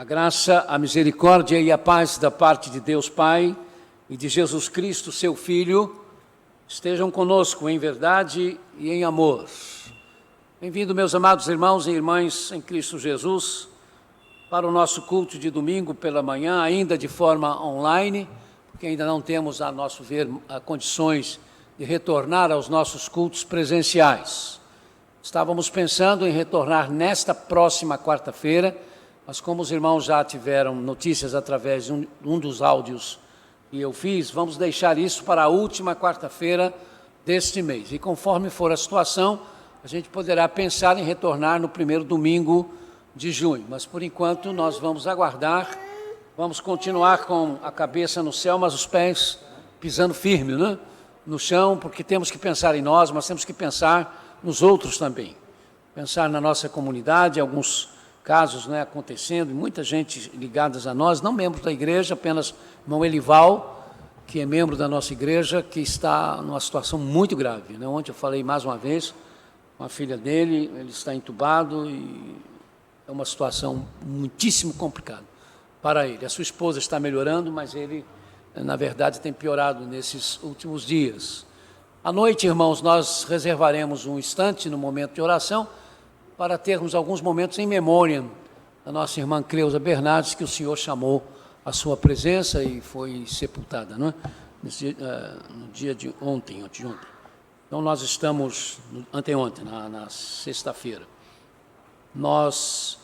graça, a misericórdia e a paz da parte de Deus Pai e de Jesus Cristo, seu Filho, estejam conosco em verdade e em amor. Bem-vindo, meus amados irmãos e irmãs em Cristo Jesus, para o nosso culto de domingo pela manhã, ainda de forma online, porque ainda não temos, a nosso ver, condições de retornar aos nossos cultos presenciais. Estávamos pensando em retornar nesta próxima quarta-feira, mas como os irmãos já tiveram notícias através de um dos áudios que eu fiz, vamos deixar isso para a última quarta-feira deste mês. E conforme for a situação, a gente poderá pensar em retornar no primeiro domingo de junho. Mas, por enquanto, nós vamos aguardar, vamos continuar com a cabeça no céu, mas os pés pisando firme, né? No chão, porque temos que pensar em nós, mas temos que pensar nos outros também. Pensar na nossa comunidade, alguns casos, né, acontecendo, e muita gente ligada a nós, não membros da igreja, apenas irmão Elival, que é membro da nossa igreja, que está numa situação muito grave, né? Ontem eu falei mais uma vez com a filha dele, ele está entubado e é uma situação muitíssimo complicada para ele. A sua esposa está melhorando, mas ele, na verdade, tem piorado nesses últimos dias. À noite, irmãos, nós reservaremos um instante no momento de oração para termos alguns momentos em memória da nossa irmã Cleusa Bernardes, que o Senhor chamou à sua presença e foi sepultada, não é? No dia de ontem, anteontem. Então, nós estamos, anteontem, na sexta-feira. Nós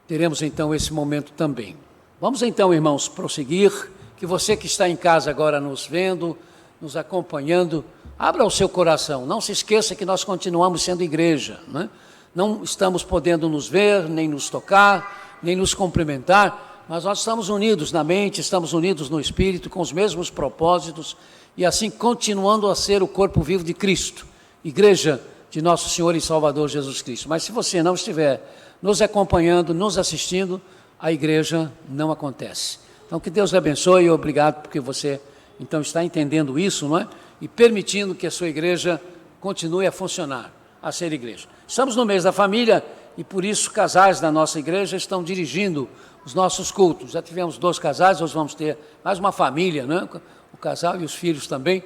teremos, então, esse momento também. Vamos, então, irmãos, prosseguir, que você que está em casa agora nos vendo, nos acompanhando, abra o seu coração, não se esqueça que nós continuamos sendo igreja, não é? Não estamos podendo nos ver, nem nos tocar, nem nos cumprimentar, mas nós estamos unidos na mente, estamos unidos no Espírito, com os mesmos propósitos, e assim continuando a ser o corpo vivo de Cristo, igreja de nosso Senhor e Salvador Jesus Cristo. Mas se você não estiver nos acompanhando, nos assistindo, a igreja não acontece. Então que Deus lhe abençoe e obrigado porque você então está entendendo isso, não é? E permitindo que a sua igreja continue a funcionar, a ser igreja. Estamos no mês da família e por isso casais da nossa igreja estão dirigindo os nossos cultos. Já tivemos 2 casais, hoje vamos ter mais uma família, né? O casal e os filhos também,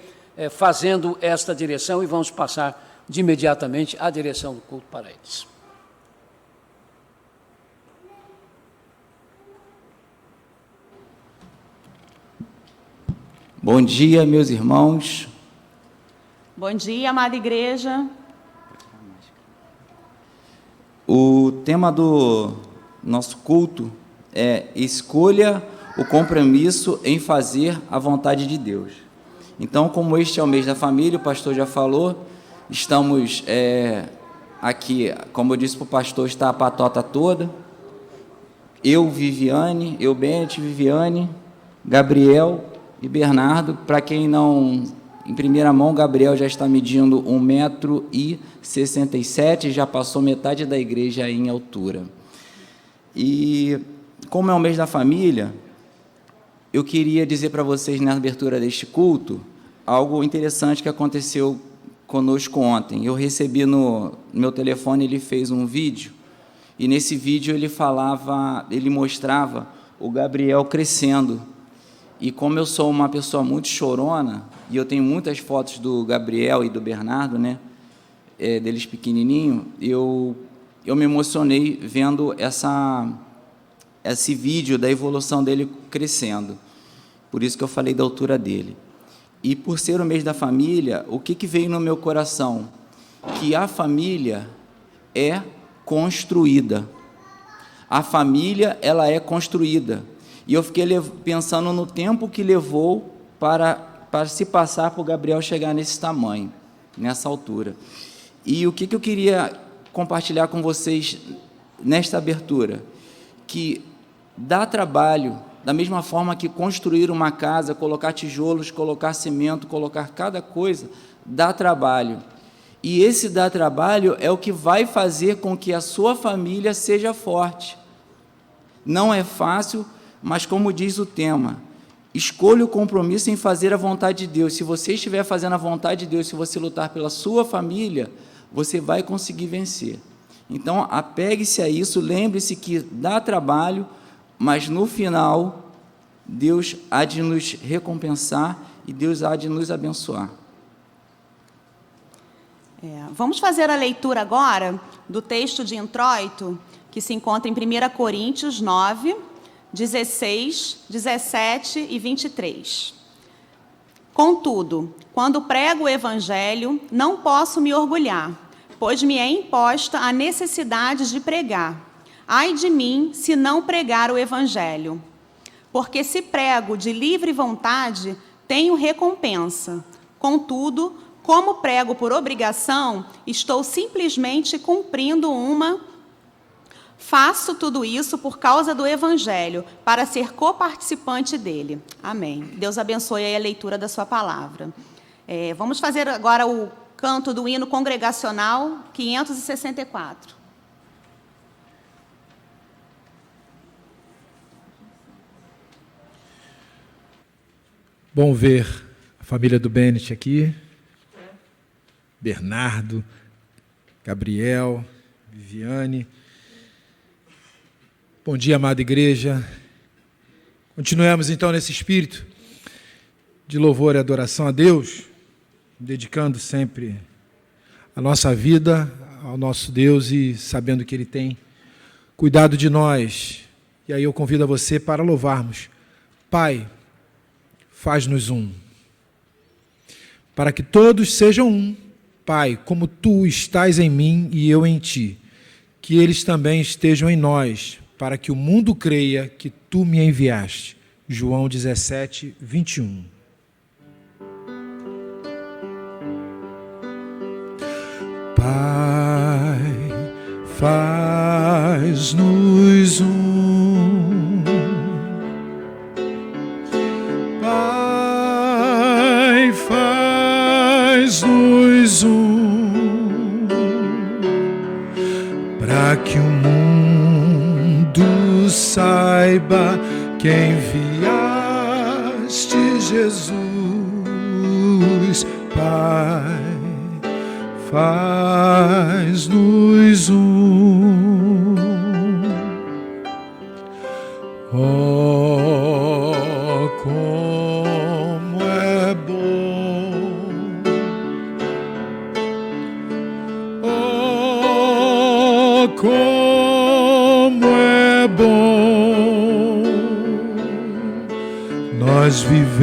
fazendo esta direção e vamos passar de imediatamente a direção do culto para eles. Bom dia, meus irmãos. Bom dia, amada igreja. O tema do nosso culto é escolha o compromisso em fazer a vontade de Deus. Então, como este é o mês da família, o pastor já falou, estamos aqui, como eu disse para o pastor, está a patota toda. Eu, Viviane, Viviane, Gabriel e Bernardo. Para quem não, em primeira mão, Gabriel já está medindo 1,67 m, já passou metade da igreja em altura. E como é o mês da família, eu queria dizer para vocês, na abertura deste culto, algo interessante que aconteceu conosco ontem. Eu recebi no meu telefone, ele fez um vídeo, e nesse vídeo ele mostrava o Gabriel crescendo. E como eu sou uma pessoa muito chorona, e eu tenho muitas fotos do Gabriel e do Bernardo, né, deles pequenininho, eu me emocionei vendo esse vídeo da evolução dele crescendo. Por isso que eu falei da altura dele. E por ser o mês da família, o que veio no meu coração? Que a família é construída. A família, ela é construída. E eu fiquei pensando no tempo que levou para se passar para o Gabriel chegar nesse tamanho, nessa altura. E o que eu queria compartilhar com vocês nesta abertura? Que dá trabalho, da mesma forma que construir uma casa, colocar tijolos, colocar cimento, colocar cada coisa, dá trabalho. E esse dá trabalho é o que vai fazer com que a sua família seja forte. Não é fácil, mas como diz o tema, escolha o compromisso em fazer a vontade de Deus. Se você estiver fazendo a vontade de Deus, se você lutar pela sua família, você vai conseguir vencer. Então, apegue-se a isso, lembre-se que dá trabalho, mas no final, Deus há de nos recompensar e Deus há de nos abençoar. Vamos fazer a leitura agora do texto de introito, que se encontra em 1 Coríntios 9, 16, 17 e 23. Contudo, quando prego o Evangelho, não posso me orgulhar, pois me é imposta a necessidade de pregar. Ai de mim, se não pregar o Evangelho. Porque se prego de livre vontade, tenho recompensa. Contudo, como prego por obrigação, estou simplesmente cumprindo uma. Faço tudo isso por causa do Evangelho, para ser coparticipante dele. Amém. Deus abençoe aí a leitura da sua palavra. Vamos fazer agora o canto do hino congregacional 564. Bom ver a família do Bennett aqui. Bernardo, Gabriel, Viviane. Bom dia, amada igreja. Continuemos então nesse espírito de louvor e adoração a Deus, dedicando sempre a nossa vida ao nosso Deus e sabendo que Ele tem cuidado de nós. E aí eu convido a você para louvarmos. Pai, faz-nos um, para que todos sejam um. Pai, como Tu estás em mim e eu em Ti, que eles também estejam em nós, para que o mundo creia que Tu me enviaste. João 17, 21. Pai, faz-nos um. Pai, faz-nos um, para que o mundo saiba que enviaste Jesus. Pai, faz-nos um. Oh, como é bom, oh, como é bom nós vivermos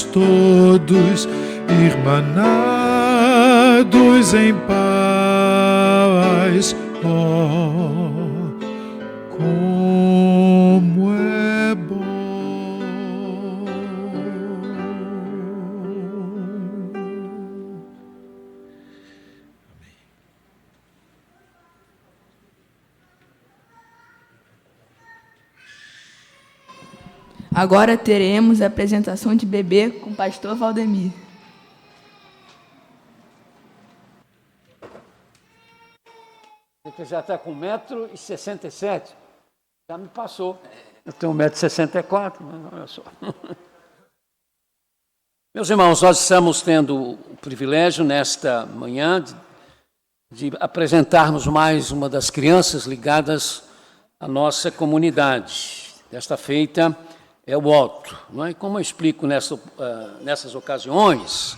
todos irmanados em paz. Oh, como é bom. Agora teremos a apresentação de bebê com o pastor Valdemir. Você já está com 1,67 m, já me passou. Eu tenho 1,64 m, mas olha só. Meus irmãos, nós estamos tendo o privilégio nesta manhã de apresentarmos mais uma das crianças ligadas à nossa comunidade. Desta feita é o Otto. Não é? Como eu explico nessas ocasiões,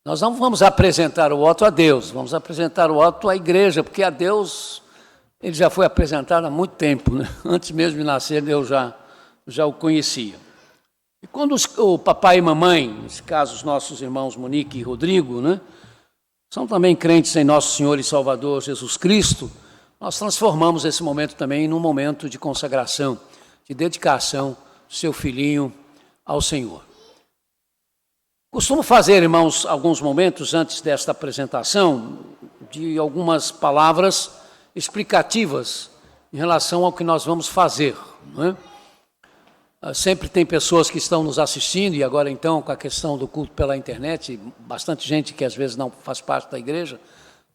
nós não vamos apresentar o Otto a Deus, vamos apresentar o Otto à igreja, porque a Deus ele já foi apresentado há muito tempo, né? Antes mesmo de nascer, eu já o conhecia. E quando o papai e mamãe, nesse caso os nossos irmãos Monique e Rodrigo, né, são também crentes em nosso Senhor e Salvador Jesus Cristo, nós transformamos esse momento também num momento de consagração, de dedicação do seu filhinho ao Senhor. Costumo fazer, irmãos, alguns momentos antes desta apresentação, de algumas palavras explicativas em relação ao que nós vamos fazer. Não é? Sempre tem pessoas que estão nos assistindo, e agora então com a questão do culto pela internet, bastante gente que às vezes não faz parte da igreja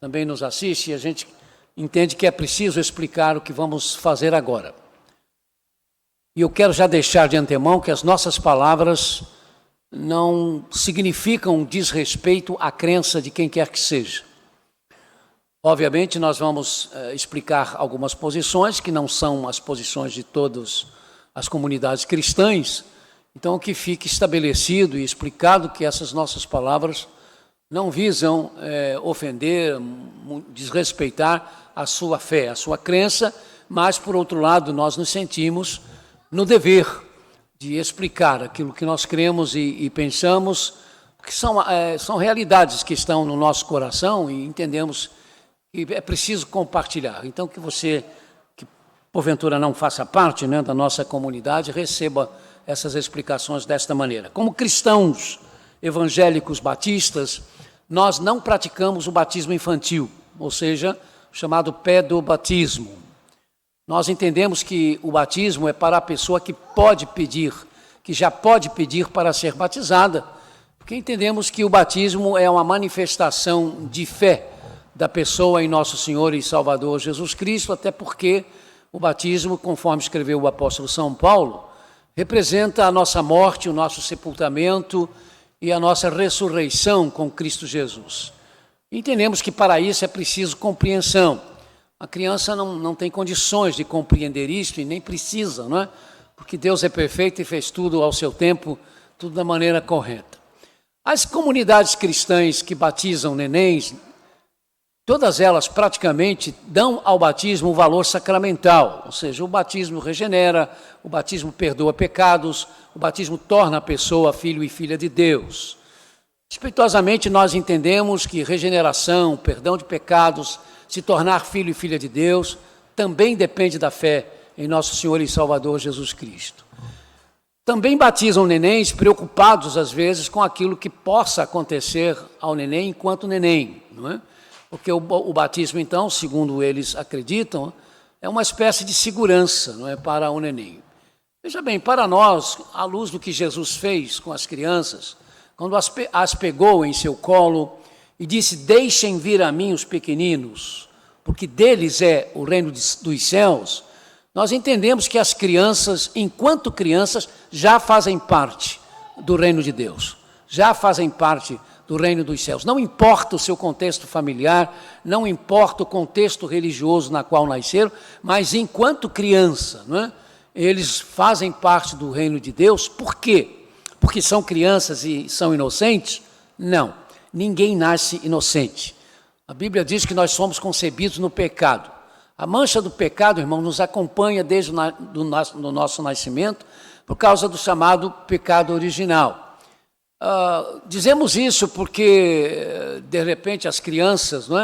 também nos assiste, e a gente entende que é preciso explicar o que vamos fazer agora. E eu quero já deixar de antemão que as nossas palavras não significam desrespeito à crença de quem quer que seja. Obviamente, nós vamos explicar algumas posições que não são as posições de todas as comunidades cristãs. Então, que fique estabelecido e explicado que essas nossas palavras não visam ofender, desrespeitar a sua fé, a sua crença, mas, por outro lado, nós nos sentimos no dever de explicar aquilo que nós cremos e pensamos, que são realidades que estão no nosso coração e entendemos que é preciso compartilhar. Então, que você, que porventura não faça parte, né, da nossa comunidade, receba essas explicações desta maneira. Como cristãos evangélicos batistas, nós não praticamos o batismo infantil, ou seja, o chamado pedobatismo. Nós entendemos que o batismo é para a pessoa que pode pedir, que já pode pedir para ser batizada, porque entendemos que o batismo é uma manifestação de fé da pessoa em nosso Senhor e Salvador Jesus Cristo, até porque o batismo, conforme escreveu o apóstolo São Paulo, representa a nossa morte, o nosso sepultamento e a nossa ressurreição com Cristo Jesus. Entendemos que para isso é preciso compreensão. A criança não tem condições de compreender isto e nem precisa, não é? Porque Deus é perfeito e fez tudo ao seu tempo, tudo da maneira correta. As comunidades cristãs que batizam nenéns, todas elas praticamente dão ao batismo um valor sacramental, ou seja, o batismo regenera, o batismo perdoa pecados, o batismo torna a pessoa filho e filha de Deus. Respeitosamente, nós entendemos que regeneração, perdão de pecados, se tornar filho e filha de Deus, também depende da fé em nosso Senhor e Salvador Jesus Cristo. Também batizam nenéns preocupados, às vezes, com aquilo que possa acontecer ao neném enquanto neném, não é? Porque o batismo, então, segundo eles acreditam, é uma espécie de segurança, não é, para o neném. Veja bem, para nós, à luz do que Jesus fez com as crianças, quando as pegou em seu colo e disse: deixem vir a mim os pequeninos, porque deles é o reino dos céus, nós entendemos que as crianças, enquanto crianças, já fazem parte do reino de Deus, já fazem parte do reino dos céus. Não importa o seu contexto familiar, não importa o contexto religioso na qual nasceram, mas enquanto criança, não é? Eles fazem parte do reino de Deus. Por quê? Porque são crianças e são inocentes? Não, ninguém nasce inocente. A Bíblia diz que nós somos concebidos no pecado. A mancha do pecado, irmão, nos acompanha desde o nosso nascimento, por causa do chamado pecado original. Dizemos isso porque, de repente, as crianças, não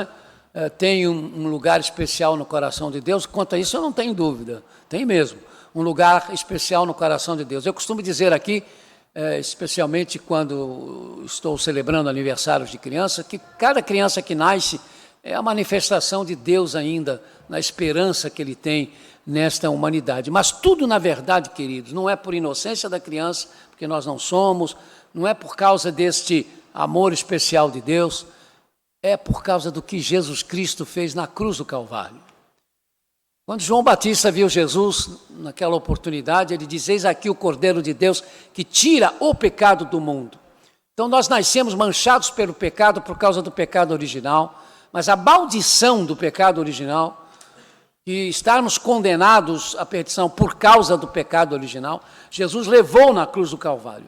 é, têm um lugar especial no coração de Deus. Quanto a isso, eu não tenho dúvida, tem mesmo, um lugar especial no coração de Deus. Eu costumo dizer aqui, especialmente quando estou celebrando aniversários de criança, que cada criança que nasce é a manifestação de Deus ainda, na esperança que Ele tem nesta humanidade. Mas tudo, na verdade, queridos, não é por inocência da criança, porque nós não somos, não é por causa deste amor especial de Deus, é por causa do que Jesus Cristo fez na cruz do Calvário. Quando João Batista viu Jesus, naquela oportunidade, ele diz: eis aqui o Cordeiro de Deus que tira o pecado do mundo. Então nós nascemos manchados pelo pecado por causa do pecado original, mas a maldição do pecado original, e estarmos condenados à perdição por causa do pecado original, Jesus levou na cruz do Calvário.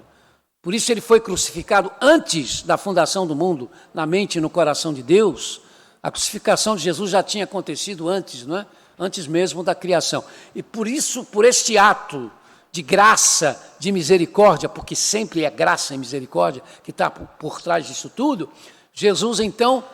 Por isso ele foi crucificado antes da fundação do mundo, na mente e no coração de Deus. A crucificação de Jesus já tinha acontecido antes, não é? Antes mesmo da criação. E por isso, por este ato de graça, de misericórdia, porque sempre é graça e misericórdia que está por trás disso tudo, Jesus então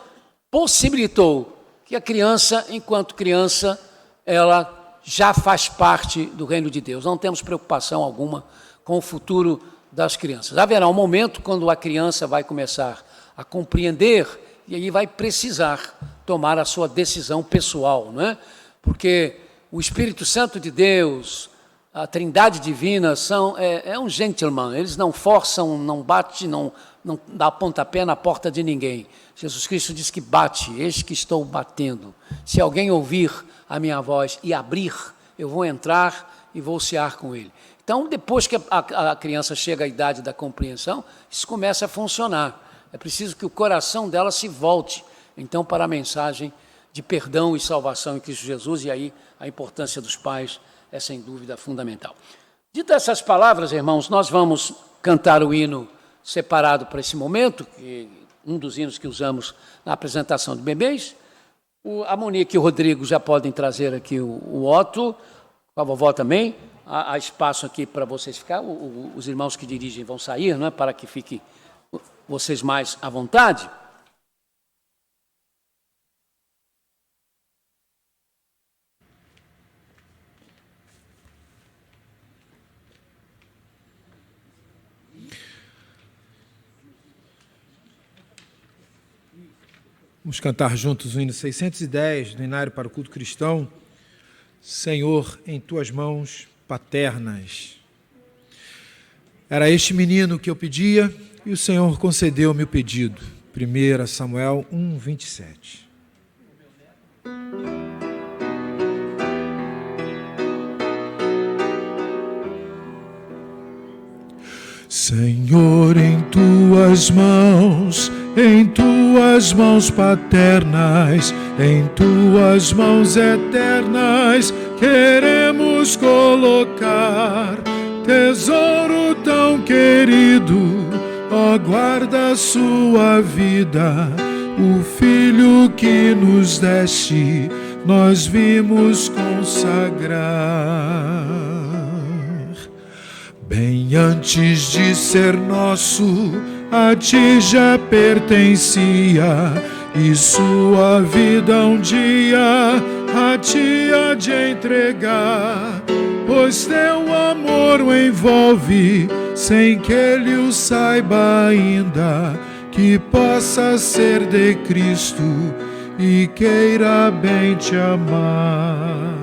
possibilitou que a criança, enquanto criança, ela já faz parte do reino de Deus. Não temos preocupação alguma com o futuro das crianças. Haverá um momento quando a criança vai começar a compreender e aí vai precisar tomar a sua decisão pessoal, não é? Porque o Espírito Santo de Deus, a Trindade Divina, é um gentleman, eles não forçam, não bate, não dá pontapé na porta de ninguém. Jesus Cristo diz que bate, eis que estou batendo. Se alguém ouvir a minha voz e abrir, eu vou entrar e vou cear com ele. Então, depois que a criança chega à idade da compreensão, isso começa a funcionar. É preciso que o coração dela se volte, então, para a mensagem de perdão e salvação em Cristo Jesus, e aí a importância dos pais é, sem dúvida, fundamental. Dito essas palavras, irmãos, nós vamos cantar o hino separado para esse momento, um dos hinos que usamos na apresentação de bebês. A Monique e o Rodrigo já podem trazer aqui o Otto, a vovó também. Há espaço aqui para vocês ficar. Os irmãos que dirigem vão sair, não é? Para que fiquem vocês mais à vontade. Vamos cantar juntos o hino 610 do Inário para o Culto Cristão. Senhor, em tuas mãos paternas. Era este menino que eu pedia e o Senhor concedeu-me o pedido. 1 Samuel 1, 27. Senhor, em tuas mãos paternas, em tuas mãos eternas, queremos colocar tesouro tão querido, ó, guarda sua vida, o filho que nos deste, nós vimos consagrar. Bem antes de ser nosso, a ti já pertencia, e sua vida um dia a ti há de entregar, pois teu amor o envolve, sem que ele o saiba ainda, que possa ser de Cristo e queira bem te amar.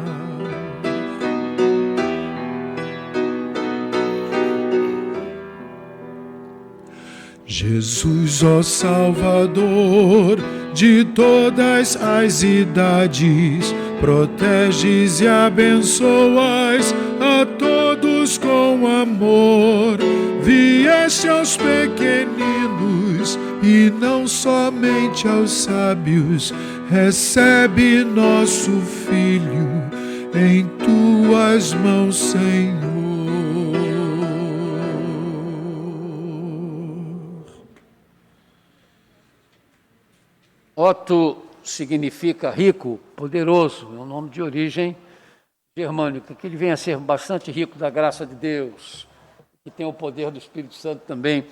Jesus, ó Salvador de todas as idades, proteges e abençoas a todos com amor. Vieste aos pequeninos e não somente aos sábios, recebe nosso filho em tuas mãos, Senhor. Otto significa rico, poderoso, é um nome de origem germânica, que ele vem a ser bastante rico da graça de Deus, que tem o poder do Espírito Santo também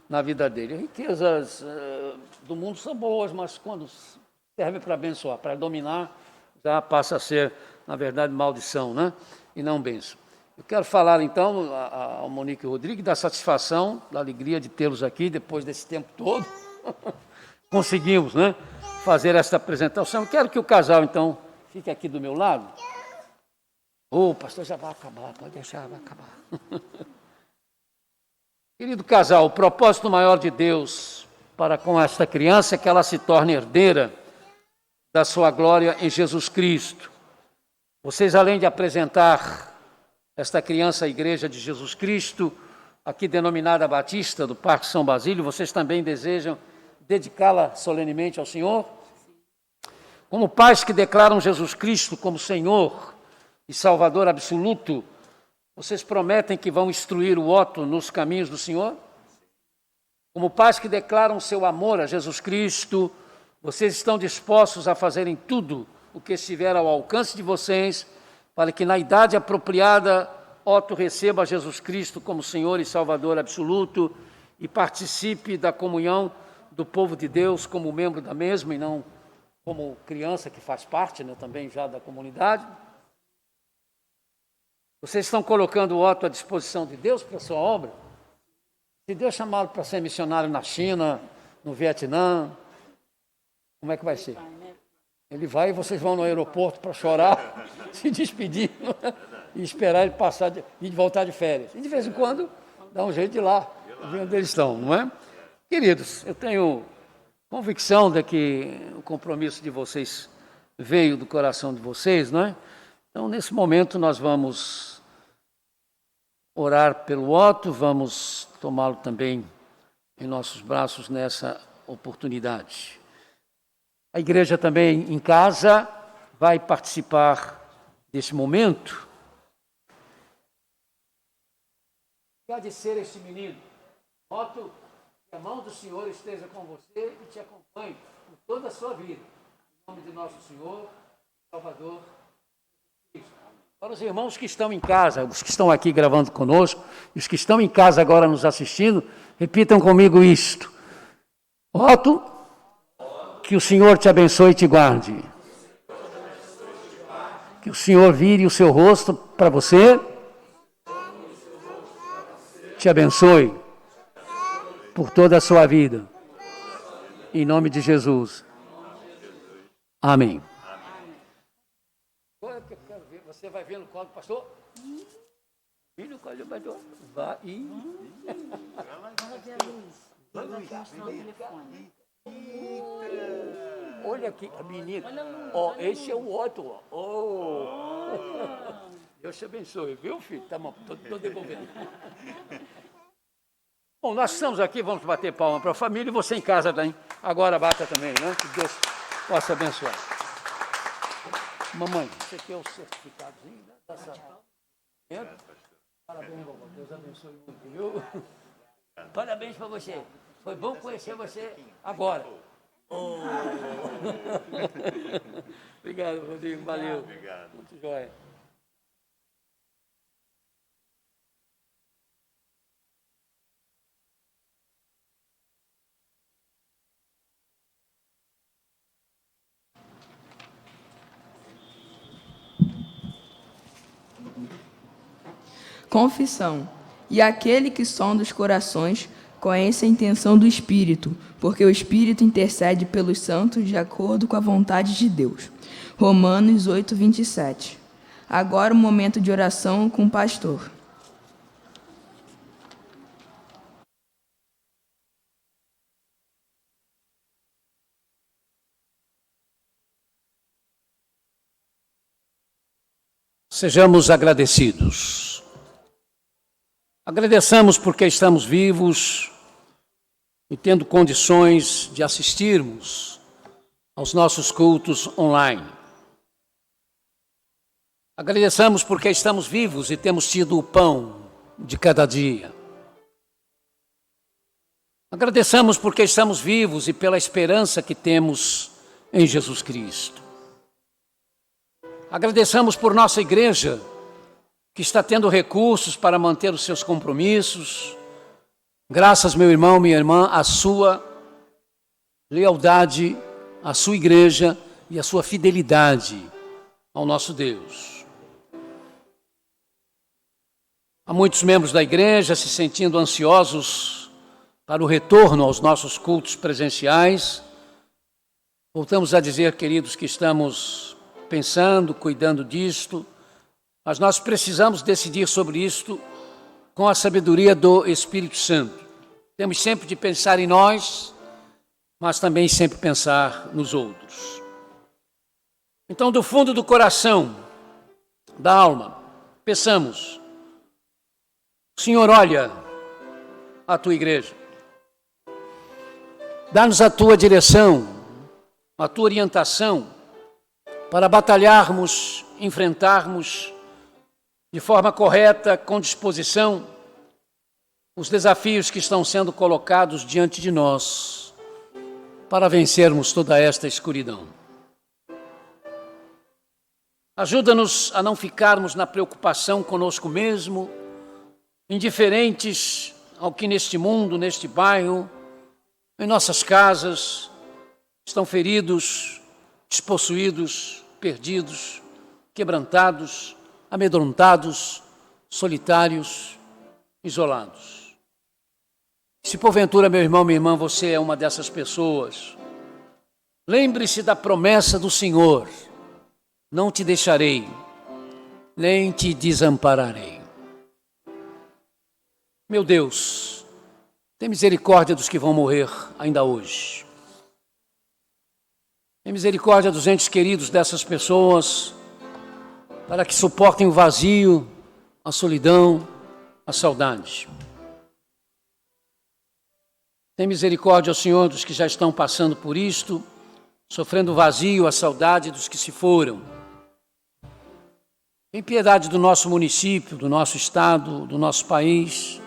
na vida dele. As riquezas do mundo são boas, mas quando servem para abençoar, para dominar, já passa a ser, na verdade, maldição, né? E não bênção. Eu quero falar, então, ao Monique e Rodrigo da satisfação, da alegria de tê-los aqui depois desse tempo todo. Conseguimos, né, fazer esta apresentação. Eu quero que o casal, então, fique aqui do meu lado. Pastor, já vai acabar, pode deixar, vai acabar. Querido casal, o propósito maior de Deus para com esta criança é que ela se torne herdeira da sua glória em Jesus Cristo. Vocês, além de apresentar esta criança à Igreja de Jesus Cristo, aqui denominada Batista, do Parque São Basílio, vocês também desejam dedicá-la solenemente ao Senhor? Como pais que declaram Jesus Cristo como Senhor e Salvador absoluto, vocês prometem que vão instruir o Otto nos caminhos do Senhor? Como pais que declaram seu amor a Jesus Cristo, vocês estão dispostos a fazerem tudo o que estiver ao alcance de vocês para que na idade apropriada Otto receba Jesus Cristo como Senhor e Salvador absoluto e participe da comunhão do povo de Deus como membro da mesma e não como criança que faz parte, né, também já da comunidade? Vocês estão colocando o Otto à disposição de Deus para a sua obra? Se Deus chamá-lo para ser missionário na China, no Vietnã, como é que vai ser? Ele vai e vocês vão no aeroporto para chorar, se despedir e esperar ele passar e voltar de férias. E de vez em quando dá um jeito de ir lá, ver onde eles estão, não é? Queridos, eu tenho convicção de que o compromisso de vocês veio do coração de vocês, não é? Então, nesse momento, nós vamos orar pelo Otto, vamos tomá-lo também em nossos braços nessa oportunidade. A igreja também em casa vai participar desse momento. Que há de ser este menino? Noto que a mão do Senhor esteja com você e te acompanhe por toda a sua vida. Em nome de nosso Senhor, Salvador, Cristo. Para os irmãos que estão em casa, os que estão aqui gravando conosco, e os que estão em casa agora nos assistindo, repitam comigo isto. Otto, que o Senhor te abençoe e te guarde. Que o Senhor vire o seu rosto para você, te abençoe por toda a sua vida. Em nome de Jesus. Amém. Você vai ver no colo do pastor? E no colo do pastor? Vai e... Olha aqui, a menina. Ó, esse é o Otto. Deus te abençoe, viu, filho? Tá bom, estou devolvendo. Bom, nós estamos aqui, vamos bater palma para a família e você em casa também. Agora bata também, né? Que Deus possa abençoar. Mamãe, esse aqui é o certificadozinho da sala. Parabéns, vovó. Deus abençoe muito, viu? Parabéns para você. Foi bom conhecer você agora. Oh. Obrigado, Rodrigo. Valeu. Obrigado. Muito jóia. Confissão. E aquele que sonda os corações conhece a intenção do Espírito, porque o Espírito intercede pelos santos de acordo com a vontade de Deus. Romanos 8, 27. Agora o momento de oração com o pastor. Sejamos agradecidos. Agradeçamos porque estamos vivos e tendo condições de assistirmos aos nossos cultos online. Agradeçamos porque estamos vivos e temos tido o pão de cada dia. Agradeçamos porque estamos vivos e pela esperança que temos em Jesus Cristo. Agradeçamos por nossa igreja, que está tendo recursos para manter os seus compromissos. Graças, meu irmão, minha irmã, à sua lealdade, à sua igreja e à sua fidelidade ao nosso Deus. Há muitos membros da igreja se sentindo ansiosos para o retorno aos nossos cultos presenciais. Voltamos a dizer, queridos, que estamos pensando, cuidando disto, mas nós precisamos decidir sobre isto com a sabedoria do Espírito Santo. Temos sempre de pensar em nós, mas também sempre pensar nos outros. Então, do fundo do coração, da alma, peçamos: Senhor, olha a tua igreja. Dá-nos a tua direção, a tua orientação, para batalharmos, enfrentarmos de forma correta, com disposição, os desafios que estão sendo colocados diante de nós, para vencermos toda esta escuridão. Ajuda-nos a não ficarmos na preocupação conosco mesmo, indiferentes ao que neste mundo, neste bairro, em nossas casas, estão feridos, despossuídos, perdidos, quebrantados, amedrontados, solitários, isolados. Se porventura, meu irmão, minha irmã, você é uma dessas pessoas, lembre-se da promessa do Senhor: não te deixarei, nem te desampararei. Meu Deus, tem misericórdia dos que vão morrer ainda hoje. Tem misericórdia dos entes queridos dessas pessoas, para que suportem o vazio, a solidão, a saudade. Tem misericórdia, ó Senhor, dos que já estão passando por isto sofrendo o vazio, a saudade dos que se foram. Tem piedade do nosso município, do nosso estado, do nosso país.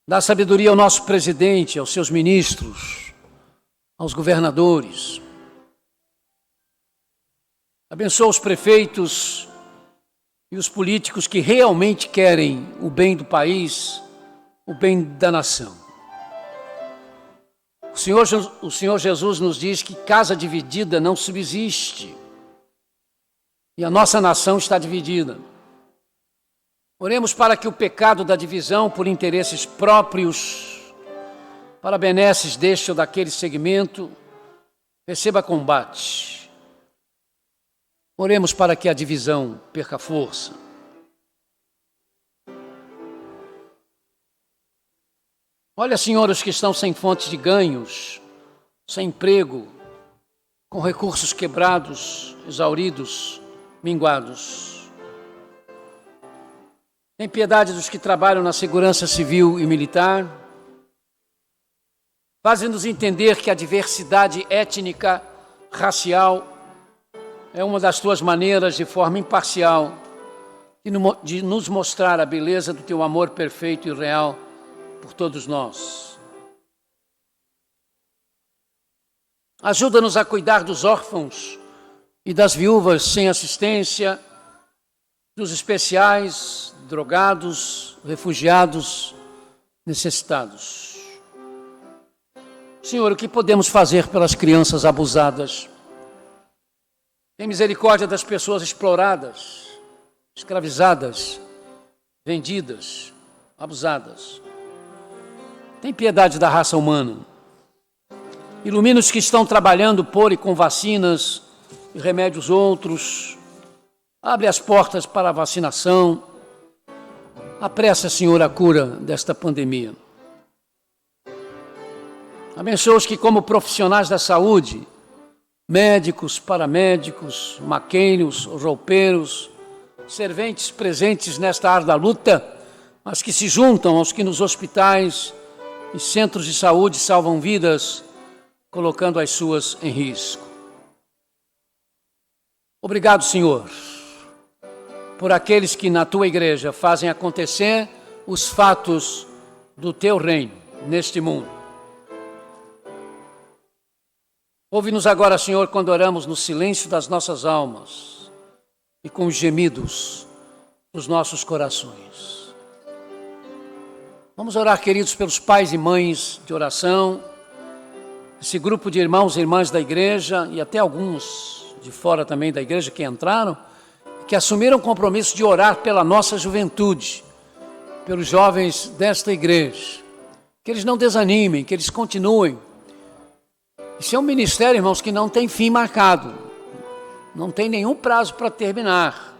Dá sabedoria ao nosso presidente, aos seus ministros, aos governadores. Abençoa os prefeitos e os políticos que realmente querem o bem do país, o bem da nação. O Senhor Jesus nos diz que casa dividida não subsiste. E a nossa nação está dividida. Oremos para que o pecado da divisão por interesses próprios, para benesses deste ou daquele segmento, receba combate. Oremos para que a divisão perca força. Olha, Senhor, os que estão sem fontes de ganhos, sem emprego, com recursos quebrados, exauridos, minguados. Tem piedade dos que trabalham na segurança civil e militar. Faz-nos entender que a diversidade étnica, racial, é uma das tuas maneiras, de forma imparcial, de nos mostrar a beleza do teu amor perfeito e real por todos nós. Ajuda-nos a cuidar dos órfãos e das viúvas sem assistência, dos especiais, drogados, refugiados, necessitados. Senhor, o que podemos fazer pelas crianças abusadas? Tem misericórdia das pessoas exploradas, escravizadas, vendidas, abusadas. Tem piedade da raça humana. Ilumina os que estão trabalhando por e com vacinas e remédios outros. Abre as portas para a vacinação. Apressa, Senhor, a cura desta pandemia. Abençoa os que, como profissionais da saúde, médicos, paramédicos, maqueiros, roupeiros, serventes presentes nesta árdua luta, mas que se juntam aos que nos hospitais e centros de saúde salvam vidas, colocando as suas em risco. Obrigado, Senhor, por aqueles que na tua igreja fazem acontecer os fatos do teu reino neste mundo. Ouve-nos agora, Senhor, quando oramos no silêncio das nossas almas e com os gemidos dos nossos corações. Vamos orar, queridos, pelos pais e mães de oração, esse grupo de irmãos e irmãs da igreja e até alguns de fora também da igreja que entraram, que assumiram o compromisso de orar pela nossa juventude, pelos jovens desta igreja, que eles não desanimem, que eles continuem. Isso é um ministério, irmãos, que não tem fim marcado, não tem nenhum prazo para terminar.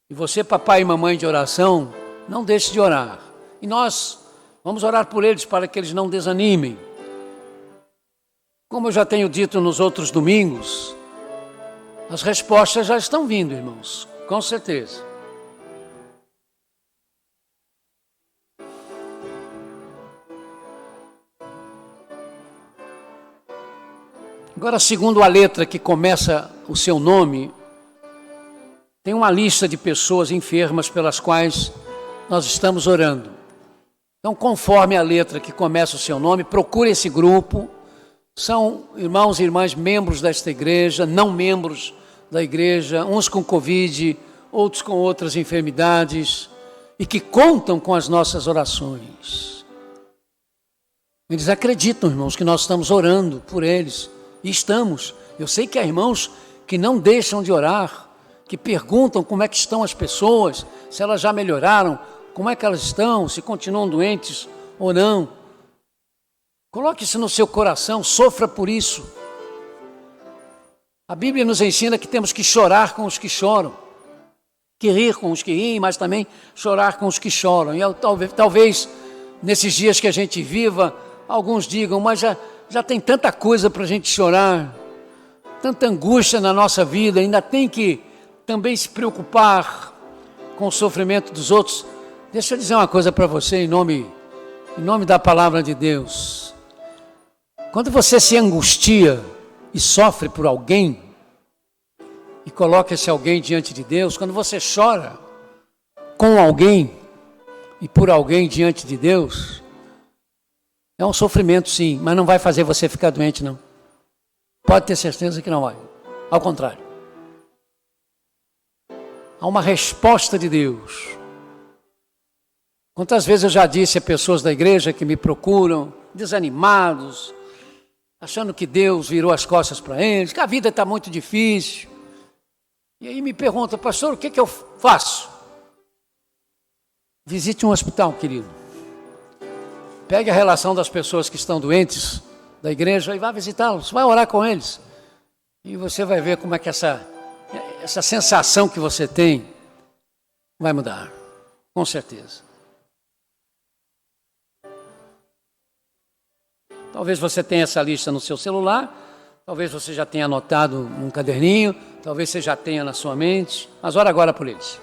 E você, papai e mamãe de oração, não deixe de orar. E nós vamos orar por eles para que eles não desanimem. Como eu já tenho dito nos outros domingos, as respostas já estão vindo, irmãos, com certeza. Agora, segundo a letra que começa o seu nome, tem uma lista de pessoas enfermas pelas quais nós estamos orando. Então, conforme a letra que começa o seu nome, procure esse grupo. São irmãos e irmãs membros desta igreja, não membros da igreja, uns com Covid, outros com outras enfermidades, e que contam com as nossas orações. Eles acreditam, irmãos, que nós estamos orando por eles, e estamos. Eu sei que há irmãos que não deixam de orar, que perguntam como é que estão as pessoas, se elas já melhoraram, como é que elas estão, se continuam doentes ou não. Coloque isso no seu coração, sofra por isso. A Bíblia nos ensina que temos que chorar com os que choram, que rir com os que riem, mas também chorar com os que choram. E talvez nesses dias que a gente viva, alguns digam, mas já tem tanta coisa para a gente chorar, tanta angústia na nossa vida, ainda tem que também se preocupar com o sofrimento dos outros. Deixa eu dizer uma coisa para você em nome da palavra de Deus. Quando você se angustia e sofre por alguém, e coloca esse alguém diante de Deus, quando você chora com alguém e por alguém diante de Deus, é um sofrimento sim, mas não vai fazer você ficar doente não. Pode ter certeza que não vai. Ao contrário. Há uma resposta de Deus. Quantas vezes eu já disse a pessoas da igreja que me procuram, desanimados, achando que Deus virou as costas para eles, que a vida está muito difícil. E aí me pergunta, pastor, o que eu faço? Visite um hospital, querido. Pegue a relação das pessoas que estão doentes da igreja e vá visitá-los, vai orar com eles. E você vai ver como é que essa sensação que você tem vai mudar, com certeza. Talvez você tenha essa lista no seu celular, talvez você já tenha anotado num caderninho, talvez você já tenha na sua mente, mas ora agora por eles.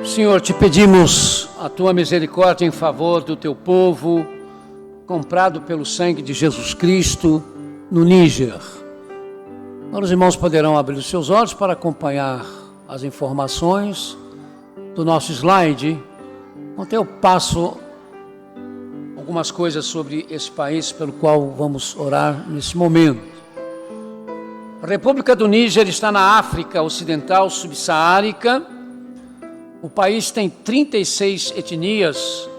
Senhor, te pedimos a tua misericórdia em favor do teu povo, comprado pelo sangue de Jesus Cristo no Níger. Agora os irmãos poderão abrir os seus olhos para acompanhar as informações do nosso slide, onde eu passo algumas coisas sobre esse país pelo qual vamos orar nesse momento. A República do Níger está na África Ocidental Subsaárica. O país tem 36 etnias,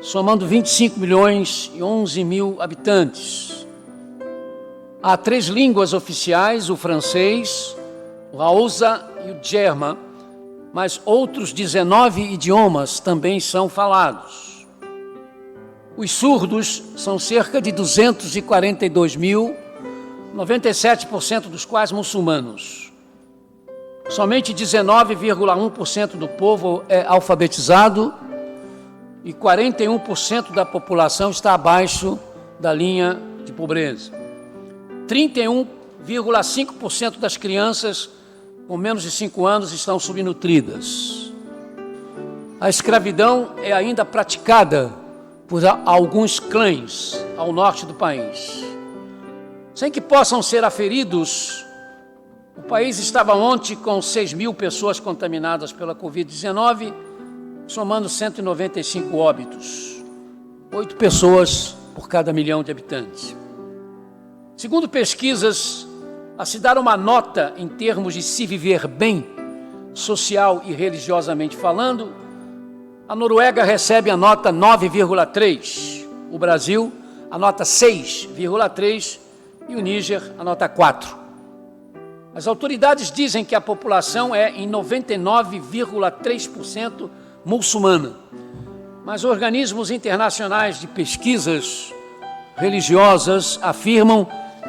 somando 25 milhões e 11 mil habitantes. Há 3 línguas oficiais, o francês, o Hausa e o German, mas outros 19 idiomas também são falados. Os surdos são cerca de 242 mil, 97% dos quais muçulmanos. Somente 19,1% do povo é alfabetizado e 41% da população está abaixo da linha de pobreza. 31,5% das crianças com menos de 5 anos estão subnutridas. A escravidão é ainda praticada por alguns clãs ao norte do país. Sem que possam ser aferidos, o país estava ontem com 6 mil pessoas contaminadas pela Covid-19, somando 195 óbitos. 8 pessoas por cada milhão de habitantes. Segundo pesquisas, a se dar uma nota em termos de se viver bem, social e religiosamente falando, a Noruega recebe a nota 9,3, o Brasil a nota 6,3 e o Níger a nota 4. As autoridades dizem que a população é em 99,3% muçulmana, mas organismos internacionais de pesquisas religiosas afirmam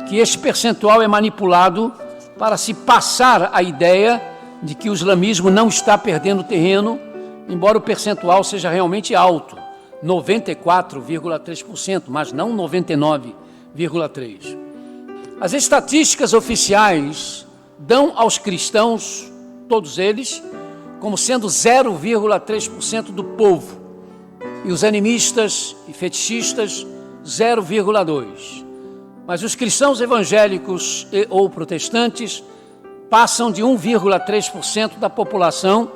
que este percentual é manipulado para se passar a ideia de que o islamismo não está perdendo terreno, embora o percentual seja realmente alto, 94,3%, mas não 99,3%. As estatísticas oficiais dão aos cristãos, todos eles, como sendo 0,3% do povo, e os animistas e fetichistas 0,2%. Mas os cristãos evangélicos ou protestantes passam de 1,3% da população,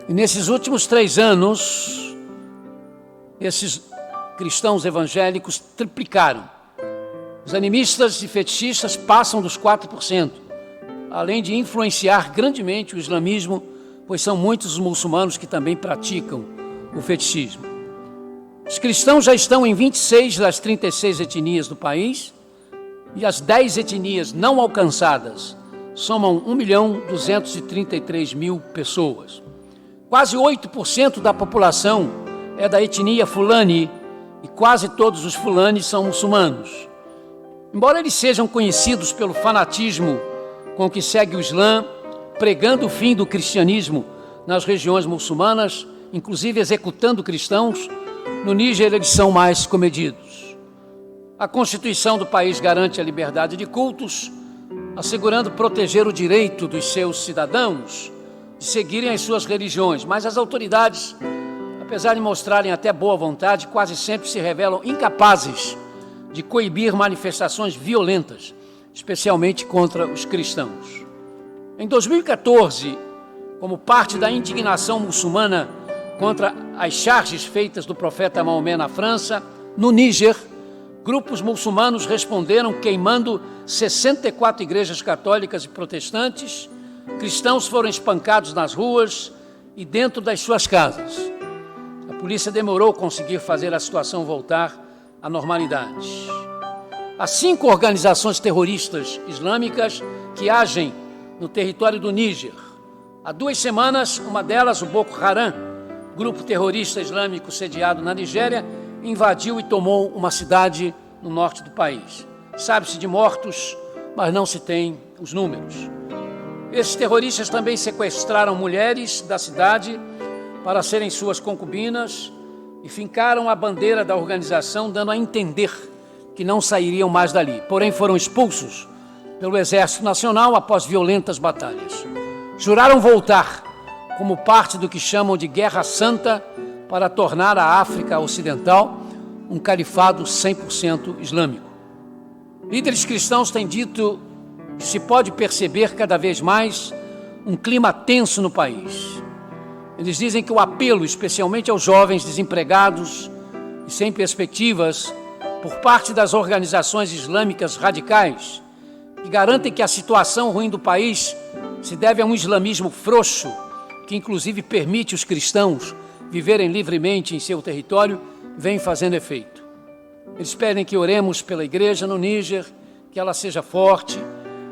e nesses últimos 3 anos, esses cristãos evangélicos triplicaram. Os animistas e fetichistas passam dos 4%, além de influenciar grandemente o islamismo pois são muitos os muçulmanos que também praticam o fetichismo. Os cristãos já estão em 26 das 36 etnias do país, e as 10 etnias não alcançadas somam 1.233.000 pessoas. Quase 8% da população é da etnia Fulani, e quase todos os Fulanis são muçulmanos. Embora eles sejam conhecidos pelo fanatismo com que segue o Islã, pregando o fim do cristianismo nas regiões muçulmanas, inclusive executando cristãos, no Níger eles são mais comedidos. A Constituição do país garante a liberdade de cultos, assegurando proteger o direito dos seus cidadãos de seguirem as suas religiões, mas as autoridades, apesar de mostrarem até boa vontade, quase sempre se revelam incapazes de coibir manifestações violentas, especialmente contra os cristãos. Em 2014, como parte da indignação muçulmana contra as charges feitas do profeta Maomé na França, no Níger, grupos muçulmanos responderam queimando 64 igrejas católicas e protestantes. Cristãos foram espancados nas ruas e dentro das suas casas. A polícia demorou a conseguir fazer a situação voltar à normalidade. As 5 organizações terroristas islâmicas que agem no território do Níger. Há 2 semanas, uma delas, o Boko Haram, grupo terrorista islâmico sediado na Nigéria, invadiu e tomou uma cidade no norte do país. Sabe-se de mortos, mas não se tem os números. Esses terroristas também sequestraram mulheres da cidade para serem suas concubinas e fincaram a bandeira da organização, dando a entender que não sairiam mais dali. Porém, foram expulsos pelo Exército Nacional após violentas batalhas. Juraram voltar como parte do que chamam de Guerra Santa para tornar a África Ocidental um califado 100% islâmico. Líderes cristãos têm dito que se pode perceber cada vez mais um clima tenso no país. Eles dizem que o apelo, especialmente aos jovens desempregados e sem perspectivas, por parte das organizações islâmicas radicais, que garantem que a situação ruim do país se deve a um islamismo frouxo, que inclusive permite os cristãos viverem livremente em seu território, vem fazendo efeito. Eles pedem que oremos pela igreja no Níger, que ela seja forte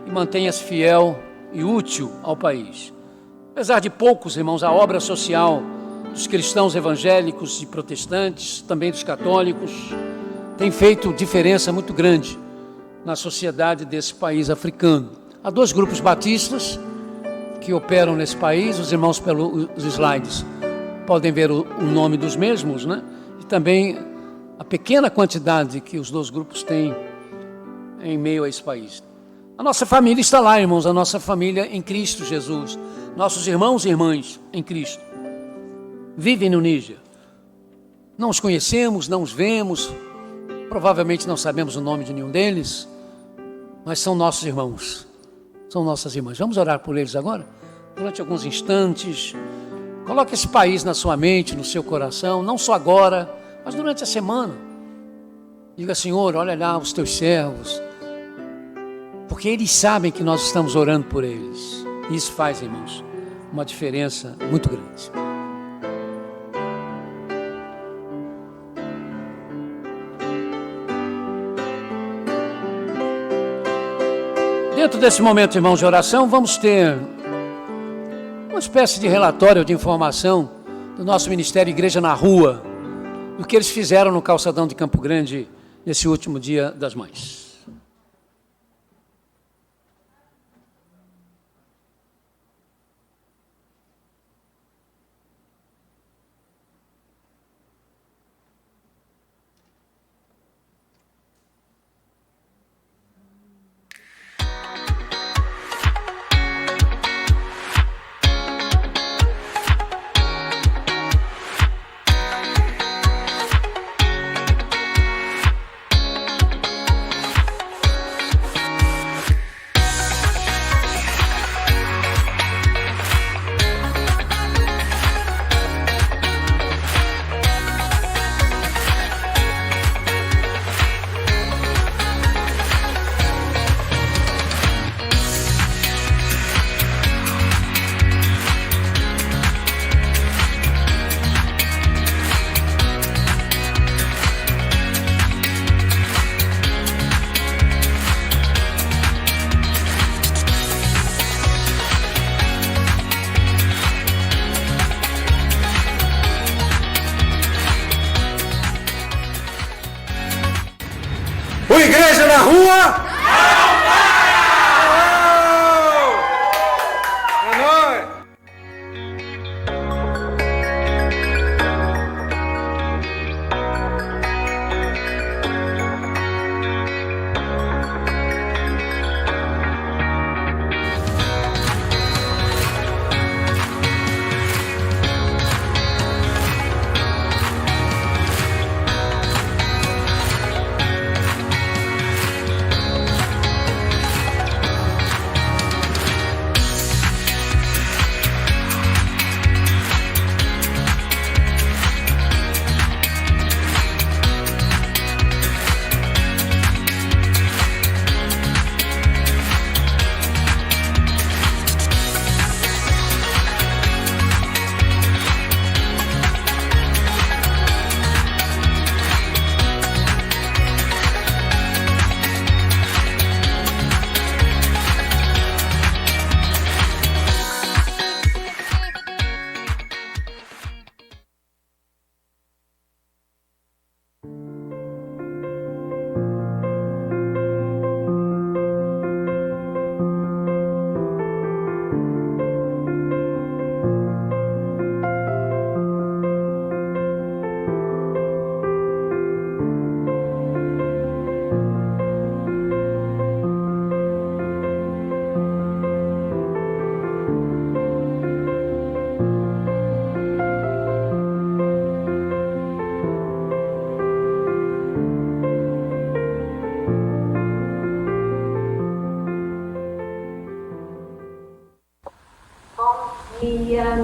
e mantenha-se fiel e útil ao país. Apesar de poucos, irmãos, a obra social dos cristãos evangélicos e protestantes, também dos católicos, tem feito diferença muito grande na sociedade desse país africano. Há 2 grupos batistas que operam nesse país, os irmãos pelos slides podem ver o nome dos mesmos, né? E também a pequena quantidade que os 2 grupos têm em meio a esse país. A nossa família está lá, irmãos, a nossa família em Cristo Jesus. Nossos irmãos e irmãs em Cristo vivem no Níger. Não os conhecemos, não os vemos, provavelmente não sabemos o nome de nenhum deles, mas são nossos irmãos, são nossas irmãs. Vamos orar por eles agora? Durante alguns instantes. Coloque esse país na sua mente, no seu coração, não só agora, mas durante a semana. Diga: Senhor, olha lá os teus servos, porque eles sabem que nós estamos orando por eles. Isso faz, irmãos, uma diferença muito grande. Dentro desse momento, irmãos, de oração, vamos ter uma espécie de relatório de informação do nosso Ministério Igreja na Rua, do que eles fizeram no calçadão de Campo Grande nesse último Dia das Mães. rua!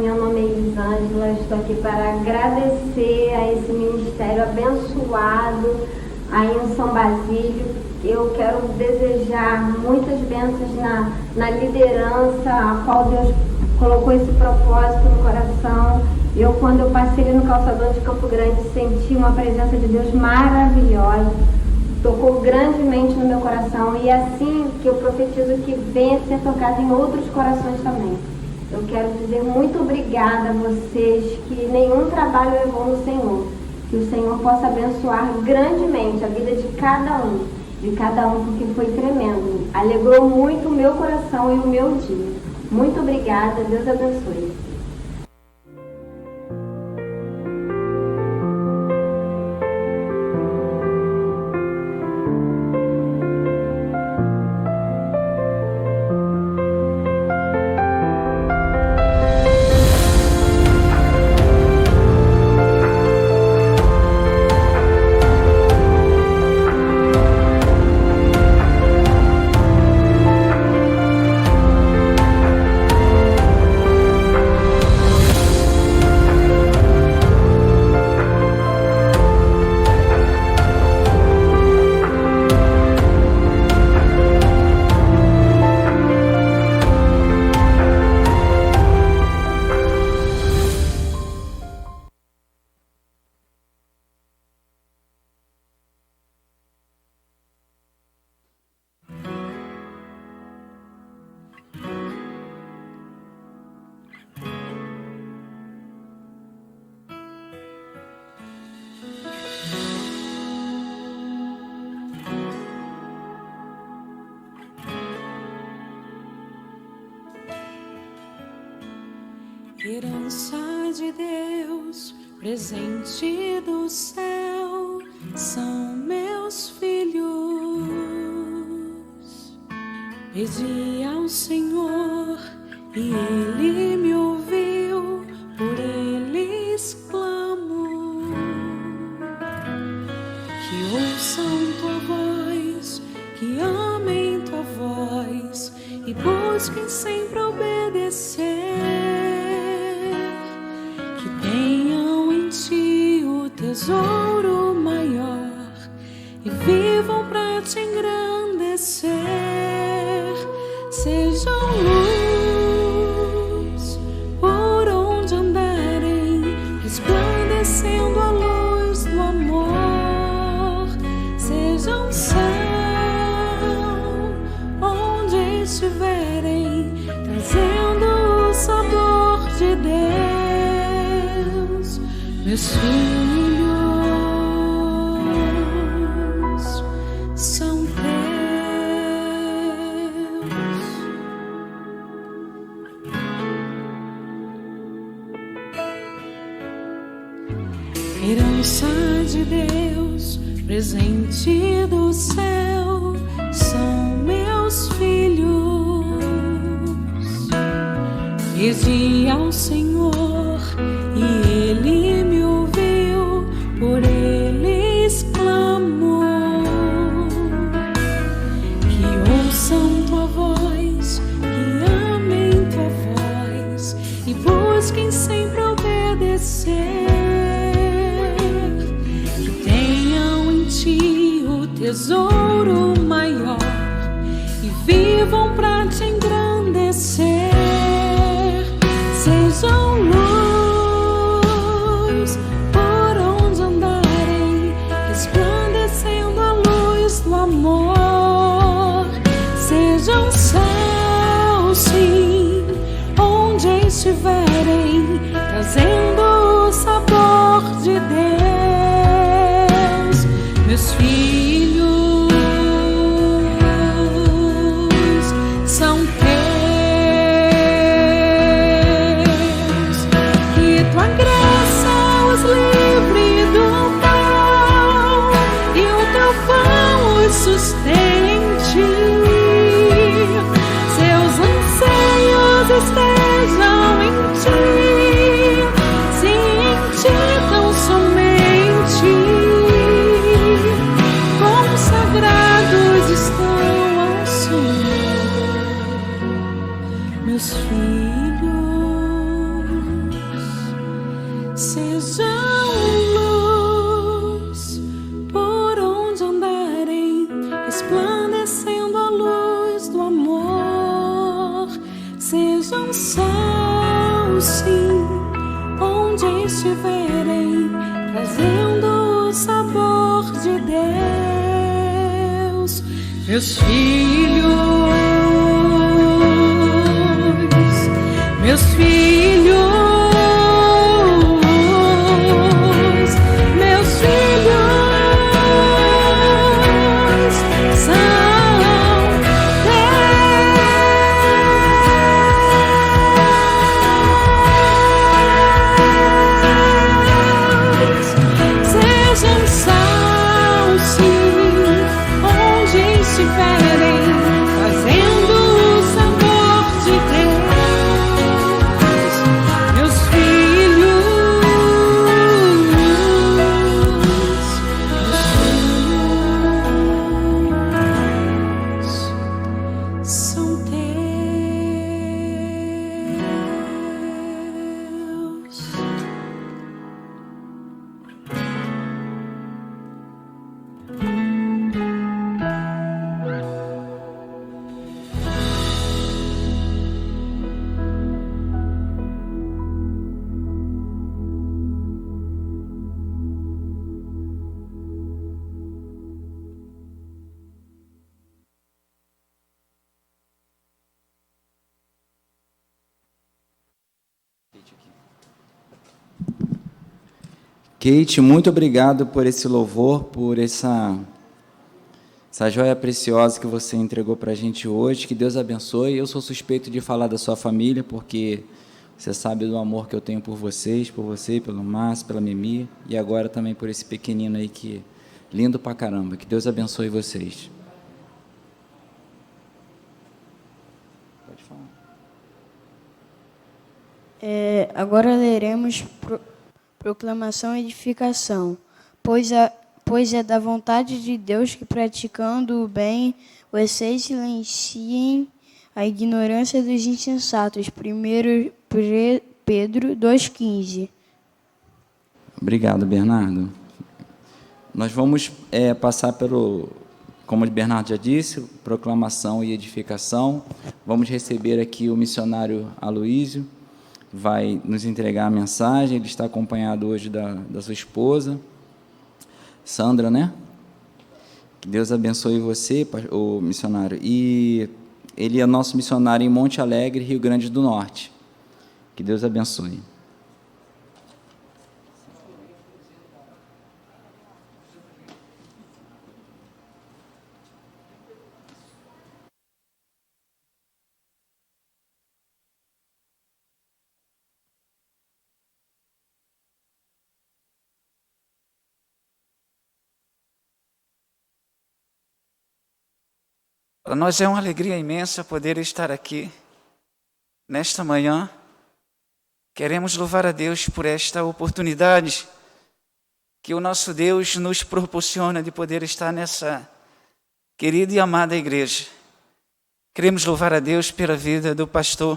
Meu nome é Elisângela, estou aqui para agradecer a esse ministério abençoado aí em São Basílio. Eu quero desejar muitas bênçãos na liderança, a qual Deus colocou esse propósito no coração. Quando eu passei ali no calçadão de Campo Grande, senti uma presença de Deus maravilhosa, tocou grandemente no meu coração, e é assim que eu profetizo que venha ser tocado em outros corações também. Eu quero dizer muito obrigada a vocês, que nenhum trabalho levou no Senhor. Que o Senhor possa abençoar grandemente a vida de cada um, porque foi tremendo. Alegrou muito o meu coração e o meu dia. Muito obrigada, Deus abençoe. Herança de Deus, presente do céu, são meus filhos. Pedi ao Senhor e Ele me ouviu, por eles clamo. Que ouçam tua voz, que amem tua voz e busquem sempre obedecer. Tenham em ti o tesouro maior e vivam para te engrandecer. Sejam luz por onde andarem, resplandecendo a luz do amor. Sejam sal onde estiverem, trazendo o sabor de Deus. Meus filhos são teus. Herança de Deus, presente do céu, são meus filhos. Pedi ao Senhor e Ele me ouviu, por eles clamo. Que ouçam tua voz, que amem tua voz e busquem sempre obedecer. Que tenham em ti o tesouro maior e vivam pra te engrandecer. Sejam luz por onde andarem, resplandecendo a luz do amor. Sejam sal, sim, onde estiverem, trazendo o sabor de Deus. Meus filhos são teus. Que tua graça os livre do mal e o teu pão os sustente. Seus anseios estejam em ti, se em ti tão somente consagrados estão ao Senhor. Meus filhos, sejam luz por onde andarem, resplandecendo a luz do amor. Sejam sal, sim, onde estiverem, trazendo o sabor de Deus. Meus filhos, meus filhos, meus filhos são teus. Sejam sal, sim, onde estiverem, fazendo o sabor de Deus. Meus filhos são teus. Kate, muito obrigado por esse louvor, por essa joia preciosa que você entregou para a gente hoje. Que Deus abençoe. Eu sou suspeito de falar da sua família, porque você sabe do amor que eu tenho por vocês, por você, pelo Márcio, pela Mimi, e agora também por esse pequenino aí que lindo pra caramba. Que Deus abençoe vocês. Pode falar. Agora leremos proclamação e edificação, pois é da vontade de Deus que, praticando o bem, vocês silenciem a ignorância dos insensatos. 1 Pedro 2,15. Obrigado, Bernardo. Nós vamos passar pelo, como o Bernardo já disse, proclamação e edificação. Vamos receber aqui o missionário Aloísio, vai nos entregar a mensagem. Ele está acompanhado hoje da sua esposa, Sandra, né? Que Deus abençoe você, o missionário. E ele é nosso missionário em Monte Alegre, Rio Grande do Norte. Que Deus abençoe. Para nós é uma alegria imensa poder estar aqui nesta manhã. Queremos louvar a Deus por esta oportunidade que o nosso Deus nos proporciona de poder estar nessa querida e amada igreja. Queremos louvar a Deus pela vida do pastor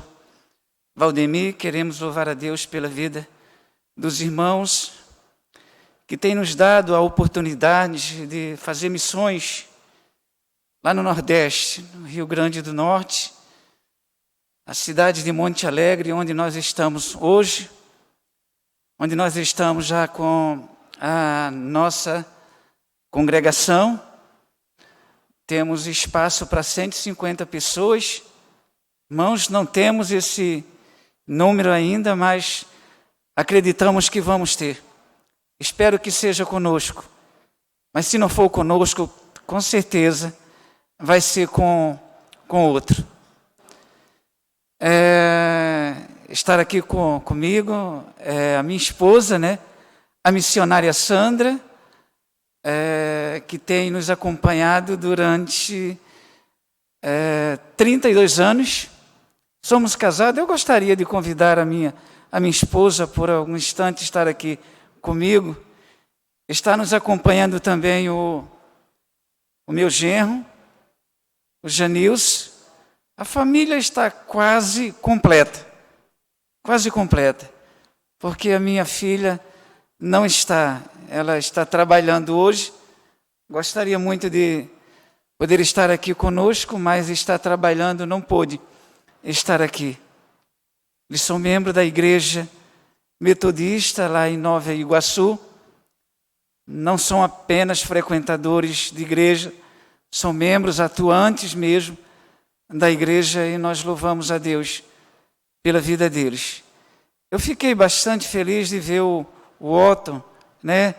Valdemir, queremos louvar a Deus pela vida dos irmãos que têm nos dado a oportunidade de fazer missões lá no Nordeste, no Rio Grande do Norte, a cidade de Monte Alegre, onde nós estamos hoje, onde nós estamos já com a nossa congregação. Temos espaço para 150 pessoas. Irmãos, não temos esse número ainda, mas acreditamos que vamos ter. Espero que seja conosco. Mas se não for conosco, com certeza vai ser com outro. Estar aqui comigo é a minha esposa, né? A missionária Sandra, que tem nos acompanhado durante 32 anos. Somos casados. Eu gostaria de convidar a minha esposa por algum instante estar aqui comigo. Está nos acompanhando também o meu genro, o Janilson. A família está quase completa, porque a minha filha não está, ela está trabalhando hoje. Gostaria muito de poder estar aqui conosco, mas está trabalhando, não pôde estar aqui. Eles são membros da igreja metodista lá em Nova Iguaçu. Não são apenas frequentadores de igreja, são membros atuantes mesmo da igreja, e nós louvamos a Deus pela vida deles. Eu fiquei bastante feliz de ver o Otton, né?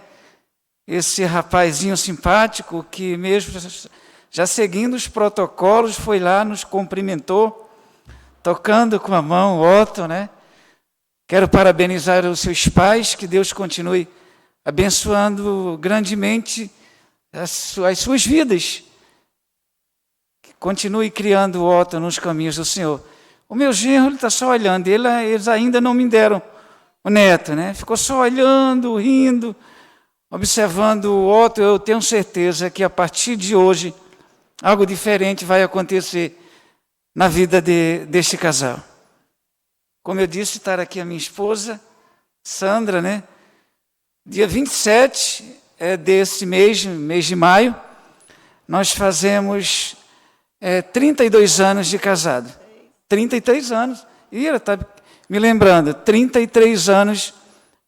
Esse rapazinho simpático que mesmo já seguindo os protocolos foi lá, nos cumprimentou, tocando com a mão, o Otton, né? Quero parabenizar os seus pais, que Deus continue abençoando grandemente as suas vidas. Continue criando o Otton nos caminhos do Senhor. O meu genro está só olhando, eles ainda não me deram o neto, né? Ficou só olhando, rindo, observando o Otton. Eu tenho certeza que a partir de hoje algo diferente vai acontecer na vida deste casal. Como eu disse, estar aqui a minha esposa, Sandra, né? Dia 27 desse mês de maio, nós fazemos 32 anos de casado. 33 anos. E ela está me lembrando, 33 anos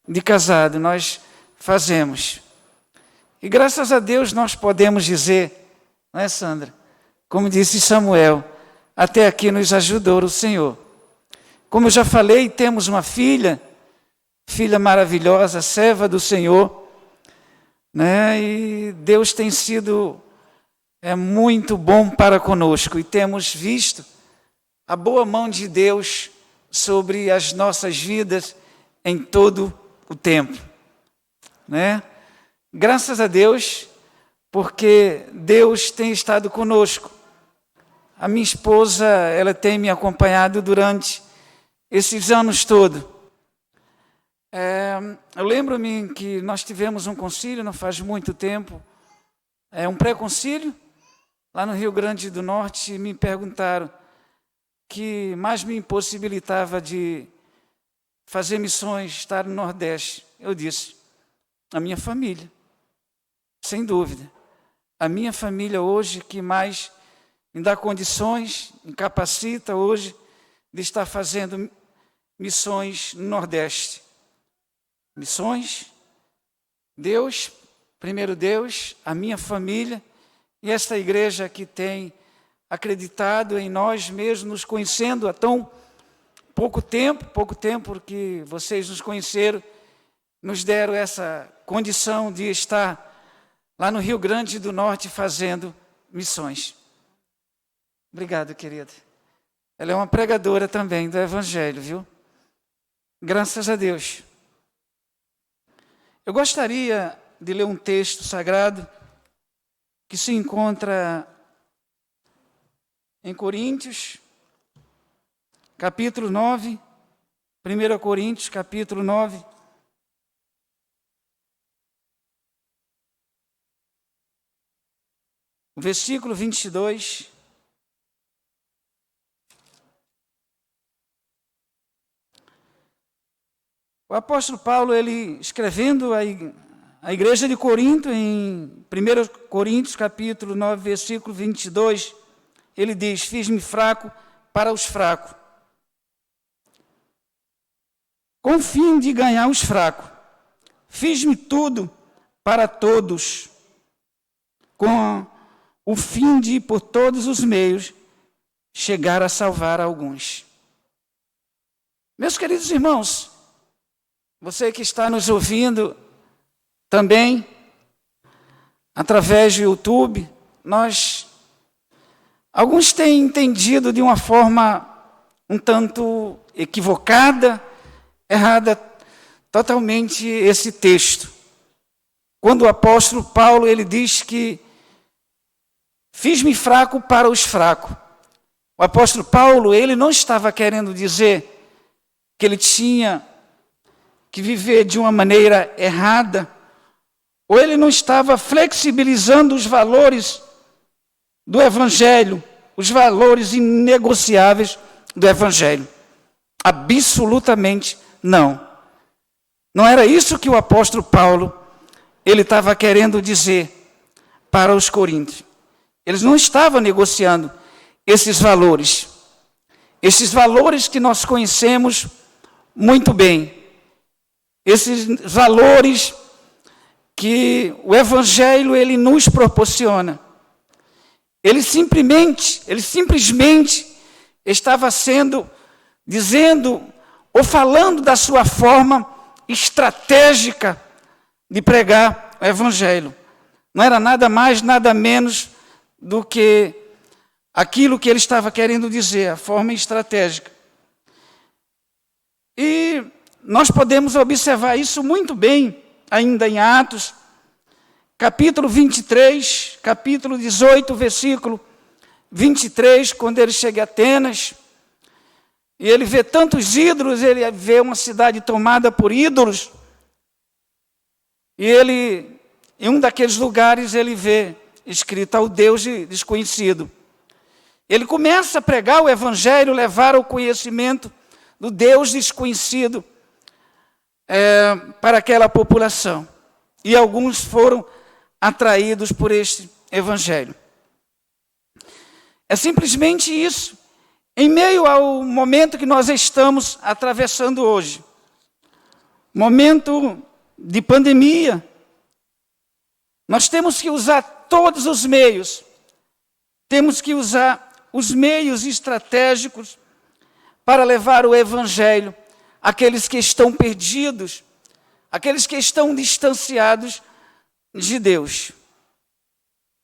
de casado nós fazemos. E graças a Deus nós podemos dizer, não é, Sandra? Como disse Samuel, até aqui nos ajudou o Senhor. Como eu já falei, temos uma filha maravilhosa, serva do Senhor, né? E Deus tem sido muito bom para conosco, e temos visto a boa mão de Deus sobre as nossas vidas em todo o tempo, né? Graças a Deus, porque Deus tem estado conosco. A minha esposa, ela tem me acompanhado durante esses anos todos. Eu lembro-me que nós tivemos um concílio, não faz muito tempo, um pré-concílio, lá no Rio Grande do Norte, e me perguntaram que mais me impossibilitava de fazer missões, estar no Nordeste. Eu disse, a minha família, sem dúvida. A minha família hoje que mais me dá condições, me capacita hoje de estar fazendo missões no Nordeste. Missões, Deus, primeiro Deus, a minha família e esta igreja que tem acreditado em nós mesmos, nos conhecendo há tão pouco tempo, porque vocês nos conheceram, nos deram essa condição de estar lá no Rio Grande do Norte fazendo missões. Obrigado, querida. Ela é uma pregadora também do Evangelho, viu? Graças a Deus. Eu gostaria de ler um texto sagrado que se encontra em Coríntios, capítulo 9, 1 Coríntios, capítulo 9. O versículo 22. O apóstolo Paulo, ele escrevendo a igreja de Corinto, em 1 Coríntios, capítulo 9, versículo 22, ele diz: fiz-me fraco para os fracos, com o fim de ganhar os fracos. Fiz-me tudo para todos, com o fim de, por todos os meios, chegar a salvar alguns. Meus queridos irmãos, você que está nos ouvindo também, através do YouTube, alguns têm entendido de uma forma um tanto equivocada, errada, totalmente esse texto. Quando o apóstolo Paulo, ele diz que fiz-me fraco para os fracos. O apóstolo Paulo, ele não estava querendo dizer que ele tinha que viver de uma maneira errada, ou ele não estava flexibilizando os valores do Evangelho, os valores inegociáveis do Evangelho. Absolutamente não. Não era isso que o apóstolo Paulo, ele estava querendo dizer para os coríntios. Eles não estavam negociando esses valores que nós conhecemos muito bem. Esses valores que o Evangelho ele nos proporciona. Ele simplesmente estava dizendo ou falando da sua forma estratégica de pregar o Evangelho. Não era nada mais, nada menos do que aquilo que ele estava querendo dizer, a forma estratégica. E nós podemos observar isso muito bem, ainda em Atos, capítulo 23, capítulo 18, versículo 23, quando ele chega a Atenas, e ele vê tantos ídolos, ele vê uma cidade tomada por ídolos, e ele, em um daqueles lugares, ele vê escrito ao Deus desconhecido. Ele começa a pregar o Evangelho, levar o conhecimento do Deus desconhecido para aquela população. E alguns foram atraídos por este Evangelho. É simplesmente isso. Em meio ao momento que nós estamos atravessando hoje, momento de pandemia, nós temos que usar todos os meios, temos que usar os meios estratégicos para levar o Evangelho àqueles que estão perdidos, àqueles que estão distanciados de Deus.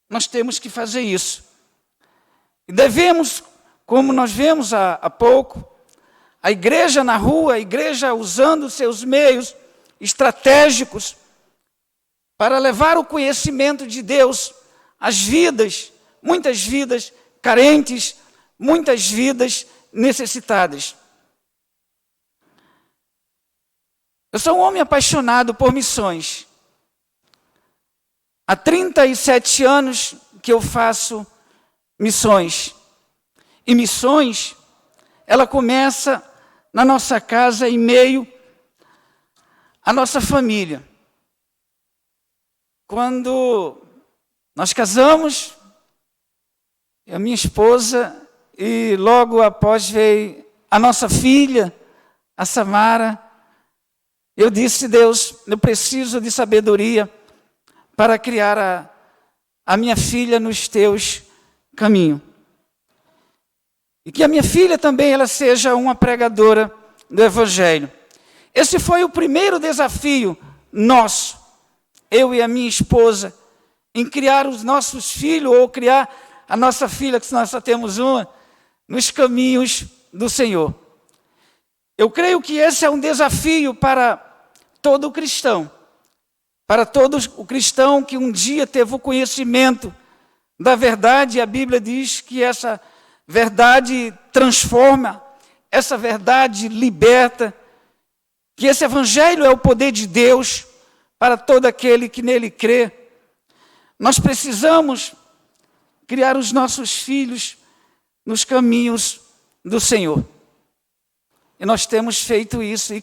Nós temos que fazer isso. E devemos, como nós vemos há pouco, a igreja na rua, a igreja usando seus meios estratégicos para levar o conhecimento de Deus às vidas, muitas vidas carentes, muitas vidas necessitadas. Eu sou um homem apaixonado por missões. Há 37 anos que eu faço missões. E missões, ela começa na nossa casa, em meio à nossa família. Quando nós casamos, a minha esposa, e logo após veio a nossa filha, a Samara, eu disse: Deus, eu preciso de sabedoria para criar a minha filha nos teus caminhos. E que a minha filha também ela seja uma pregadora do Evangelho. Esse foi o primeiro desafio nosso, eu e a minha esposa, em criar os nossos filhos, ou criar a nossa filha, que nós só temos uma, nos caminhos do Senhor. Eu creio que esse é um desafio para todo cristão, para todo o cristão que um dia teve o conhecimento da verdade. A Bíblia diz que essa verdade transforma, essa verdade liberta, que esse Evangelho é o poder de Deus para todo aquele que nele crê. Nós precisamos criar os nossos filhos nos caminhos do Senhor. E nós temos feito isso e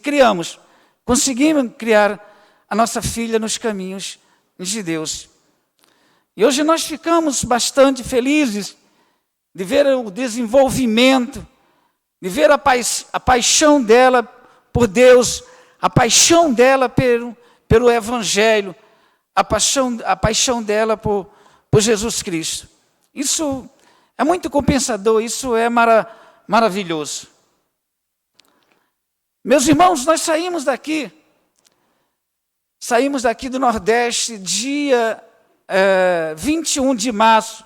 conseguimos criar a nossa filha nos caminhos de Deus. E hoje nós ficamos bastante felizes de ver o desenvolvimento, de ver a paixão dela por Deus, a paixão dela pelo Evangelho, a paixão dela por Jesus Cristo. Isso é muito compensador, isso é maravilhoso. Meus irmãos, nós saímos daqui do Nordeste, dia 21 de março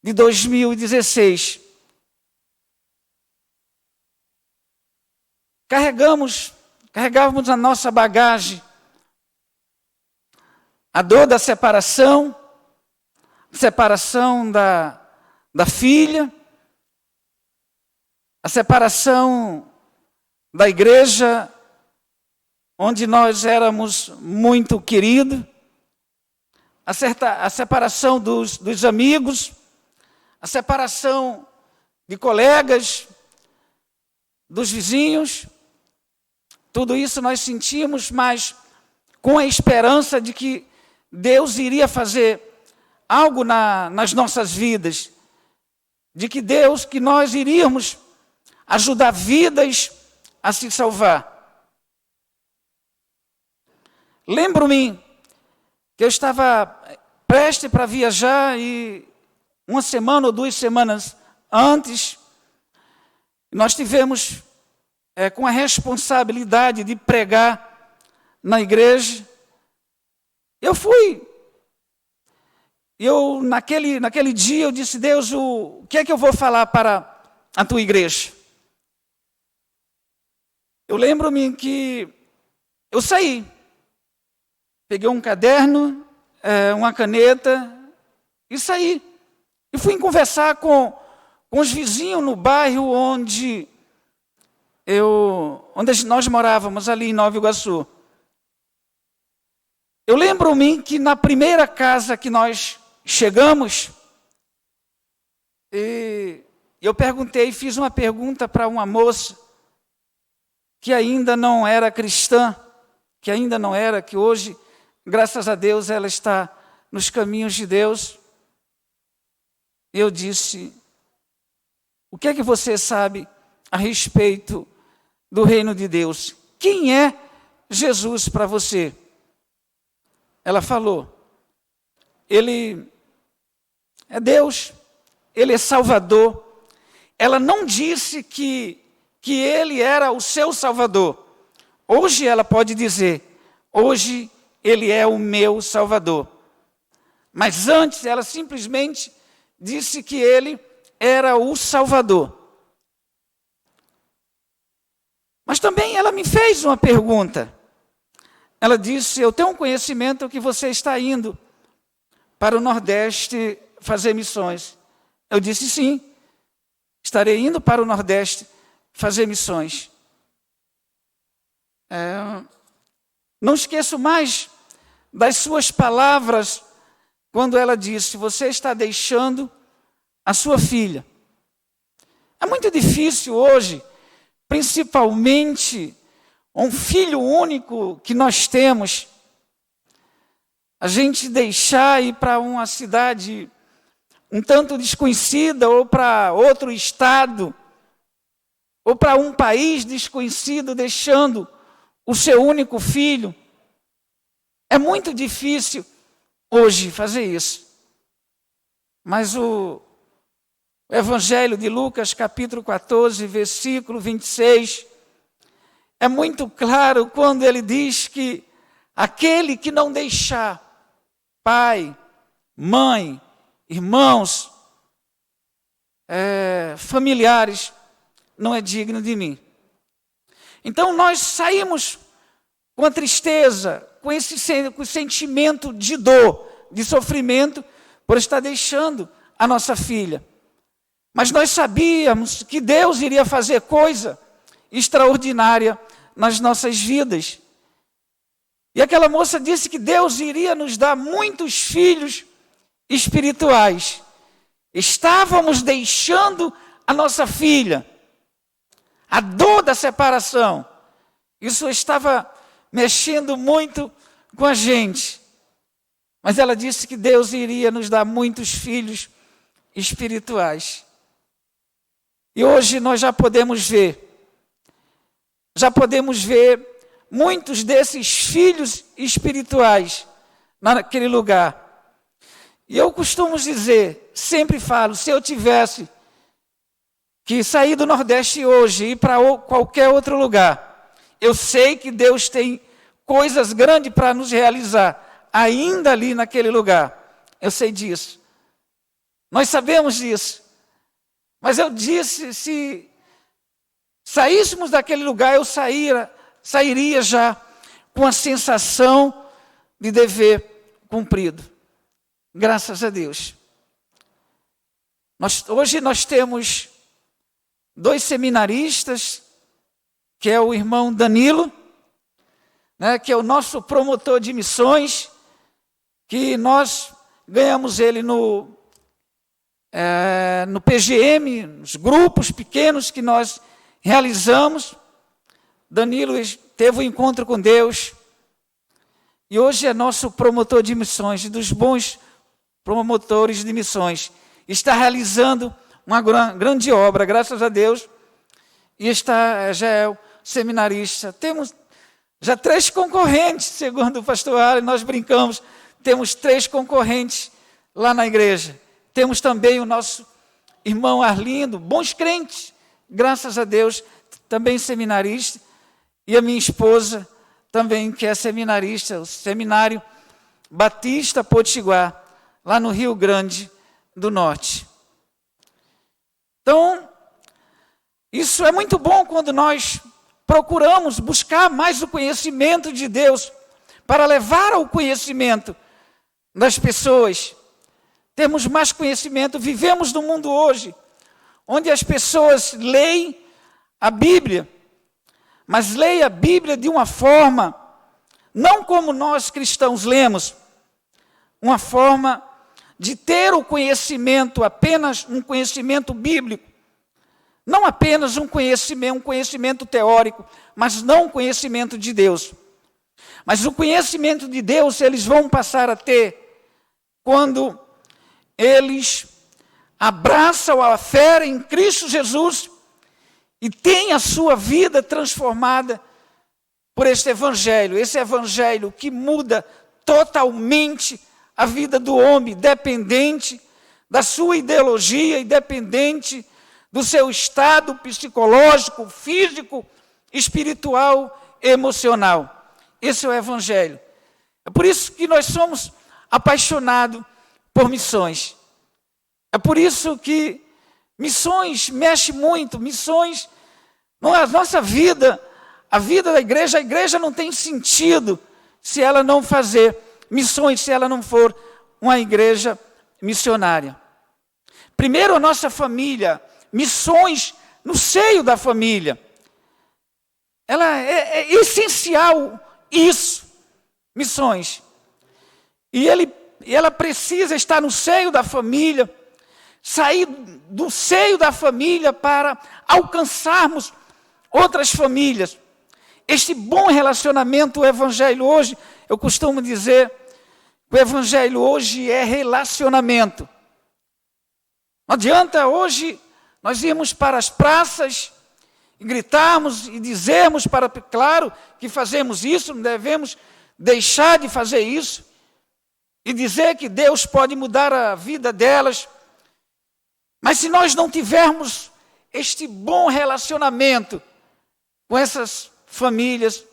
de 2016. Carregávamos a nossa bagagem, a dor da separação da filha, a separação da igreja onde nós éramos muito queridos, a separação dos amigos, a separação de colegas, dos vizinhos. Tudo isso nós sentimos, mas com a esperança de que Deus iria fazer algo nas nossas vidas, de que nós iríamos ajudar vidas a se salvar. Lembro-me que eu estava prestes para viajar e 1 semana ou 2 semanas antes, nós tivemos com a responsabilidade de pregar na igreja. Eu fui. Naquele dia eu disse: Deus, o que é que eu vou falar para a tua igreja? Eu lembro-me que eu saí, peguei um caderno, uma caneta e saí. E fui conversar com os vizinhos no bairro onde nós morávamos, ali em Nova Iguaçu. Eu lembro-me que na primeira casa que nós chegamos, eu fiz uma pergunta para uma moça que ainda não era cristã, que hoje, graças a Deus, ela está nos caminhos de Deus. Eu disse: o que é que você sabe a respeito do reino de Deus? Quem é Jesus para você? Ela falou: Ele é Deus, Ele é Salvador. Ela não disse que Ele era o seu Salvador. Hoje ela pode dizer: hoje Ele é o meu Salvador. Mas antes ela simplesmente disse que Ele era o Salvador. Mas também ela me fez uma pergunta. Ela disse: eu tenho um conhecimento que você está indo para o Nordeste fazer missões. Eu disse: sim, estarei indo para o Nordeste fazer missões. Não esqueço mais das suas palavras quando ela disse: você está deixando a sua filha. É muito difícil hoje, principalmente um filho único que nós temos, a gente deixar ir para uma cidade um tanto desconhecida, ou para outro estado, ou para um país desconhecido, deixando o seu único filho. É muito difícil hoje fazer isso. Mas o Evangelho de Lucas, capítulo 14, versículo 26, é muito claro quando ele diz que aquele que não deixar pai, mãe, irmãos, familiares, não é digno de mim. Então nós saímos com a tristeza, com esse sentimento de dor, de sofrimento, por estar deixando a nossa filha. Mas nós sabíamos que Deus iria fazer coisa extraordinária nas nossas vidas. E aquela moça disse que Deus iria nos dar muitos filhos espirituais. Estávamos deixando a nossa filha, a dor da separação. Isso estava mexendo muito com a gente. Mas ela disse que Deus iria nos dar muitos filhos espirituais. E hoje nós já podemos ver muitos desses filhos espirituais naquele lugar. E eu costumo dizer, sempre falo, se eu tivesse que sair do Nordeste hoje e ir para qualquer outro lugar, eu sei que Deus tem coisas grandes para nos realizar, ainda ali naquele lugar. Eu sei disso. Nós sabemos disso. Mas eu disse, se saíssemos daquele lugar, eu sairia já com a sensação de dever cumprido. Graças a Deus. Hoje nós temos 2 seminaristas, que é o irmão Danilo, né, que é o nosso promotor de missões, que nós ganhamos ele no PGM, nos grupos pequenos que nós realizamos. Danilo teve um encontro com Deus e hoje é nosso promotor de missões, dos bons promotores de missões. Está realizando uma grande obra, graças a Deus, e já é o seminarista. Temos já 3 concorrentes, segundo o pastor Ari, nós brincamos, temos 3 concorrentes lá na igreja. Temos também o nosso irmão Arlindo, bons crentes, graças a Deus, também seminarista, e a minha esposa também, que é seminarista, o Seminário Batista Potiguar, lá no Rio Grande do Norte. Então, isso é muito bom quando nós procuramos buscar mais o conhecimento de Deus, para levar ao conhecimento das pessoas. Temos mais conhecimento, vivemos num mundo hoje, onde as pessoas leem a Bíblia, mas leem a Bíblia de uma forma, não como nós cristãos lemos, uma forma de ter o conhecimento, apenas um conhecimento bíblico, não apenas um conhecimento teórico, mas não um conhecimento de Deus. Mas o conhecimento de Deus eles vão passar a ter quando eles abraçam a fé em Cristo Jesus e têm a sua vida transformada por este evangelho. Esse evangelho que muda totalmente a vida do homem, dependente da sua ideologia, independente do seu estado psicológico, físico, espiritual, emocional. Esse é o evangelho. É por isso que nós somos apaixonados por missões. É por isso que missões mexe muito, missões, a nossa vida, a vida da igreja, a igreja não tem sentido se ela não fazer missões, se ela não for uma igreja missionária. Primeiro a nossa família, missões no seio da família. Ela é essencial isso, missões. E ela precisa estar no seio da família, sair do seio da família para alcançarmos outras famílias. Este bom relacionamento, o evangelho hoje, eu costumo dizer, o evangelho hoje é relacionamento. Não adianta hoje nós irmos para as praças e gritarmos e dizermos claro que fazemos isso, não devemos deixar de fazer isso, e dizer que Deus pode mudar a vida delas. Mas se nós não tivermos este bom relacionamento com essas famílias,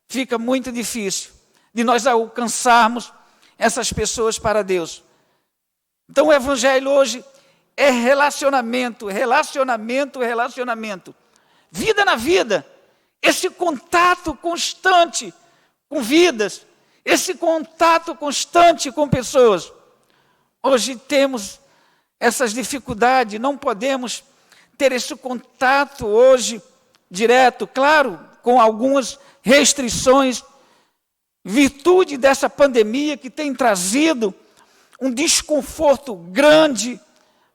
fica muito difícil de nós alcançarmos essas pessoas para Deus. Então o evangelho hoje é relacionamento, relacionamento, relacionamento. Vida na vida, esse contato constante com vidas, esse contato constante com pessoas. Hoje temos essas dificuldades, não podemos ter esse contato hoje direto, claro, com algumas restrições, em virtude dessa pandemia que tem trazido um desconforto grande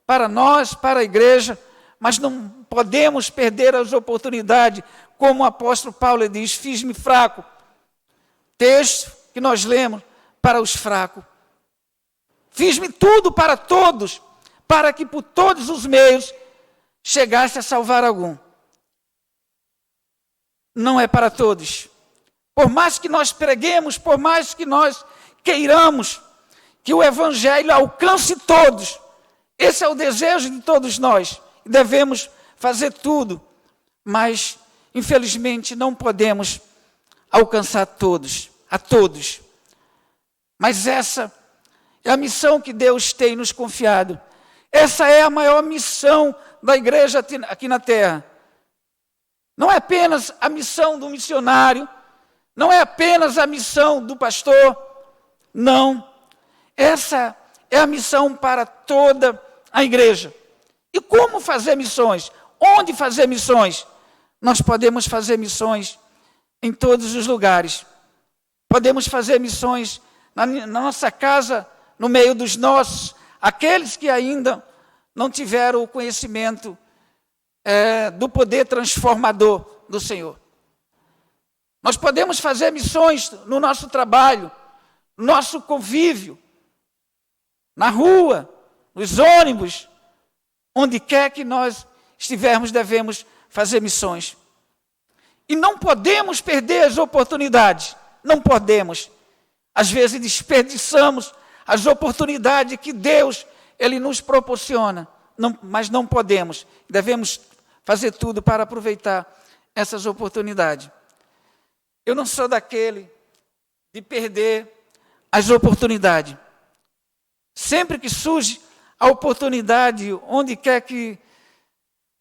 para nós, para a igreja, mas não podemos perder as oportunidades, como o apóstolo Paulo diz, fiz-me fraco. Texto que nós lemos, para os fracos. Fiz-me tudo para todos, para que por todos os meios chegasse a salvar algum. Não é para todos. Por mais que nós preguemos, por mais que nós queiramos que o Evangelho alcance todos, esse é o desejo de todos nós. Devemos fazer tudo, mas infelizmente não podemos alcançar todos, a todos. Mas essa é a missão que Deus tem nos confiado. Essa é a maior missão da igreja aqui na terra. Não é apenas a missão do missionário, não é apenas a missão do pastor, não. Essa é a missão para toda a igreja. E como fazer missões? Onde fazer missões? Nós podemos fazer missões em todos os lugares. Podemos fazer missões na nossa casa, no meio dos nossos, aqueles que ainda não tiveram o conhecimento do poder transformador do Senhor. Nós podemos fazer missões no nosso trabalho, no nosso convívio, na rua, nos ônibus, onde quer que nós estivermos, devemos fazer missões. E não podemos perder as oportunidades, não podemos. Às vezes desperdiçamos as oportunidades que Deus Ele nos proporciona, mas não podemos. Devemos fazer tudo para aproveitar essas oportunidades. Eu não sou daquele de perder as oportunidades. Sempre que surge a oportunidade, onde quer que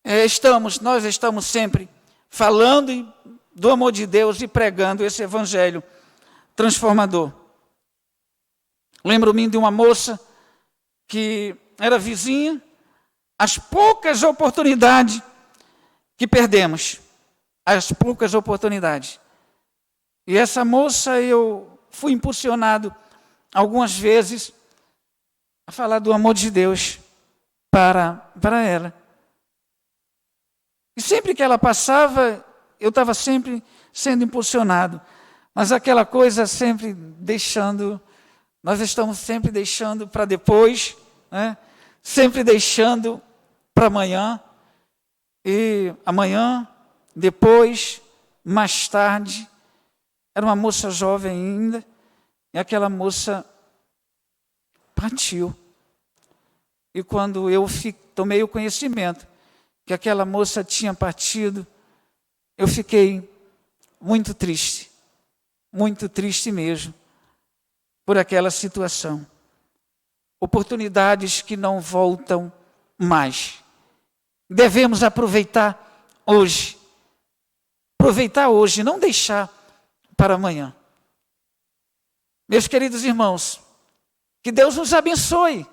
estamos, nós estamos sempre falando do amor de Deus e pregando esse evangelho transformador. Lembro-me de uma moça que era vizinha, as poucas oportunidades que perdemos, as poucas oportunidades. E essa moça, eu fui impulsionado algumas vezes a falar do amor de Deus para ela. E sempre que ela passava, eu estava sempre sendo impulsionado. Mas aquela coisa sempre deixando, nós estamos sempre deixando para depois, né? Sempre deixando para amanhã. E amanhã, depois, mais tarde, era uma moça jovem ainda, e aquela moça partiu. E quando eu tomei o conhecimento que aquela moça tinha partido, eu fiquei muito triste mesmo, por aquela situação. Oportunidades que não voltam mais. Devemos aproveitar hoje. Aproveitar hoje, não deixar para amanhã. Meus queridos irmãos, que Deus nos abençoe,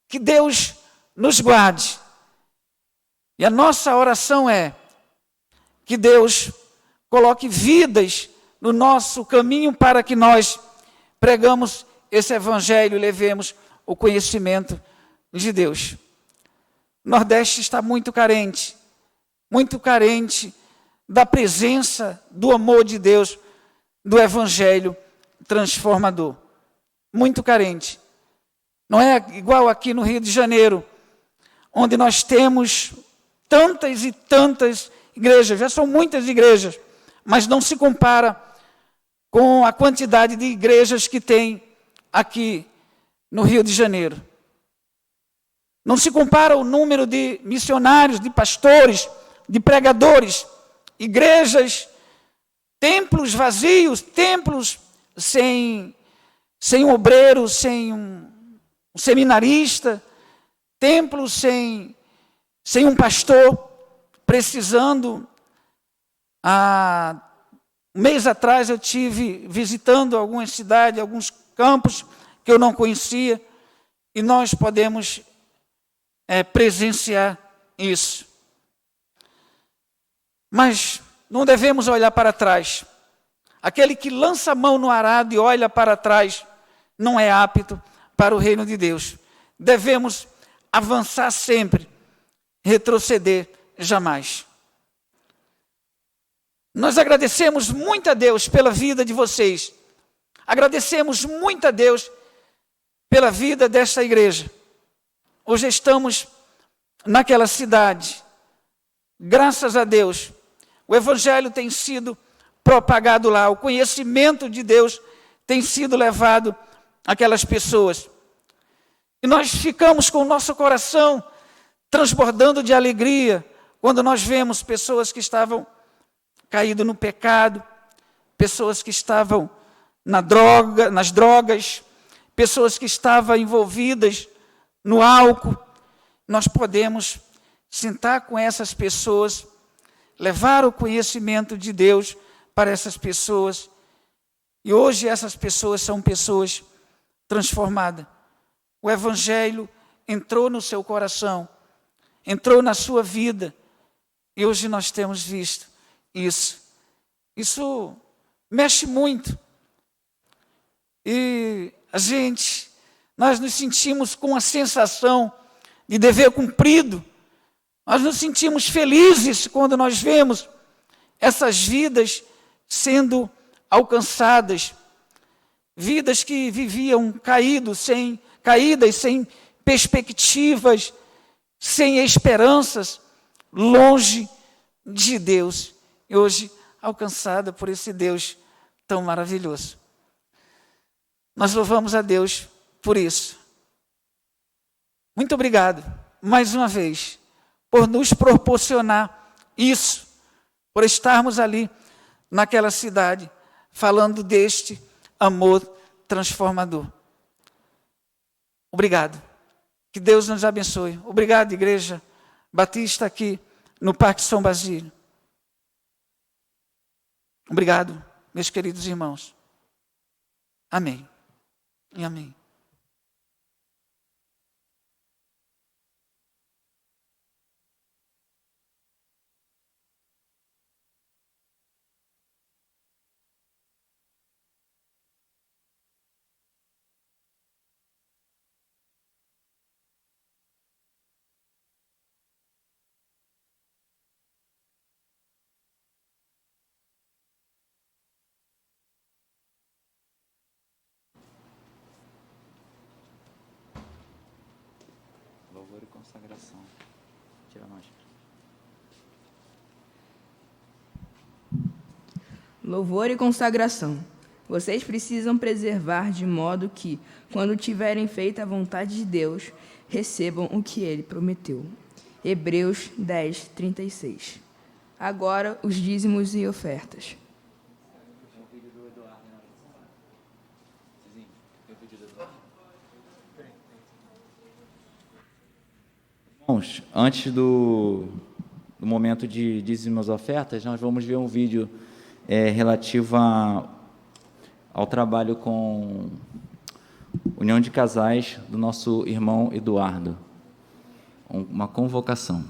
que Deus nos guarde. E a nossa oração é que Deus coloque vidas no nosso caminho para que nós pregamos esse evangelho e levemos o conhecimento de Deus. O Nordeste está muito carente da presença do amor de Deus, do evangelho transformador. Muito carente. Não é igual aqui no Rio de Janeiro, onde nós temos tantas e tantas igrejas, já são muitas igrejas, mas não se compara com a quantidade de igrejas que tem aqui no Rio de Janeiro. Não se compara o número de missionários, de pastores, de pregadores, igrejas, templos vazios, templos sem um obreiro, sem um seminarista, templos sem um pastor, precisando. Um mês atrás eu tive visitando algumas cidades, alguns campos que eu não conhecia, e nós podemos presenciar isso. Mas não devemos olhar para trás. Aquele que lança a mão no arado e olha para trás não é apto para o reino de Deus. Devemos avançar sempre, retroceder jamais. Nós agradecemos muito a Deus pela vida de vocês. Agradecemos muito a Deus pela vida desta igreja. Hoje estamos naquela cidade. Graças a Deus, o Evangelho tem sido propagado lá. O conhecimento de Deus tem sido levado àquelas pessoas. E nós ficamos com o nosso coração transbordando de alegria quando nós vemos pessoas que estavam caídas no pecado, pessoas que estavam nas drogas, pessoas que estavam envolvidas no álcool. Nós podemos sentar com essas pessoas, levar o conhecimento de Deus para essas pessoas. E hoje essas pessoas são pessoas transformadas. O Evangelho entrou no seu coração, entrou na sua vida. E hoje nós temos visto isso. Isso mexe muito. E nós nos sentimos com a sensação de dever cumprido. Nós nos sentimos felizes quando nós vemos essas vidas sendo alcançadas. Vidas que viviam caídas, sem perspectivas, sem esperanças, longe de Deus. E hoje alcançada por esse Deus tão maravilhoso. Nós louvamos a Deus por isso. Muito obrigado, mais uma vez, por nos proporcionar isso, por estarmos ali naquela cidade, falando deste amor transformador. Obrigado. Que Deus nos abençoe. Obrigado, Igreja Batista aqui no Parque São Basílio. Obrigado, meus queridos irmãos. Amém. E amém. Louvor e consagração. Tira a máscara. Louvor e consagração. Vocês precisam preservar de modo que, quando tiverem feito a vontade de Deus, recebam o que Ele prometeu. Hebreus 10, 36. Agora, os dízimos e ofertas. Irmãos, antes do momento de dízimos e ofertas, nós vamos ver um vídeo relativo ao trabalho com União de Casais do nosso irmão Eduardo. Uma convocação.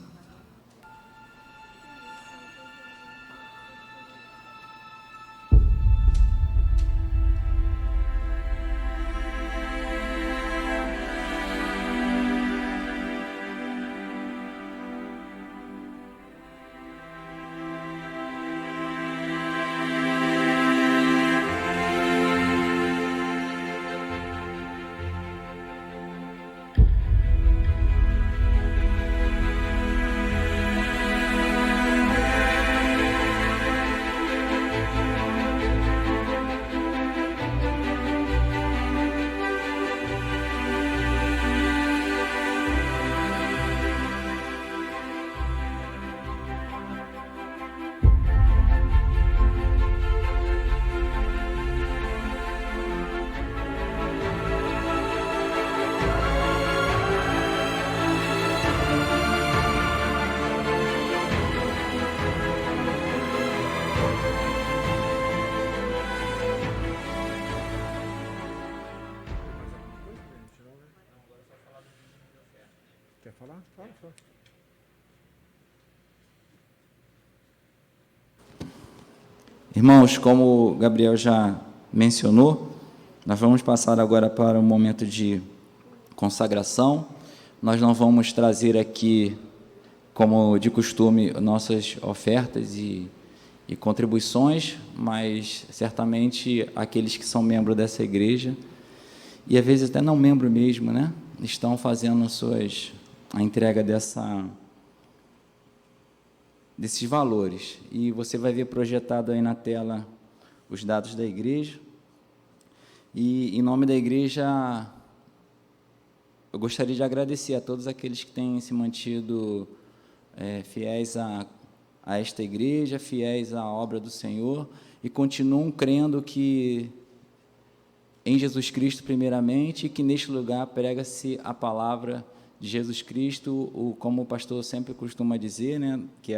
Irmãos, como o Gabriel já mencionou, nós vamos passar agora para um momento de consagração. Nós não vamos trazer aqui, como de costume, nossas ofertas e contribuições, mas certamente aqueles que são membros dessa igreja, e às vezes até não membro mesmo, né, estão fazendo a entrega desses valores. E você vai ver projetado aí na tela os dados da igreja. E, em nome da igreja, eu gostaria de agradecer a todos aqueles que têm se mantido fiéis a esta igreja, fiéis à obra do Senhor, e continuam crendo que em Jesus Cristo, primeiramente, e que neste lugar prega-se a palavra de Jesus Cristo, como o pastor sempre costuma dizer, né, que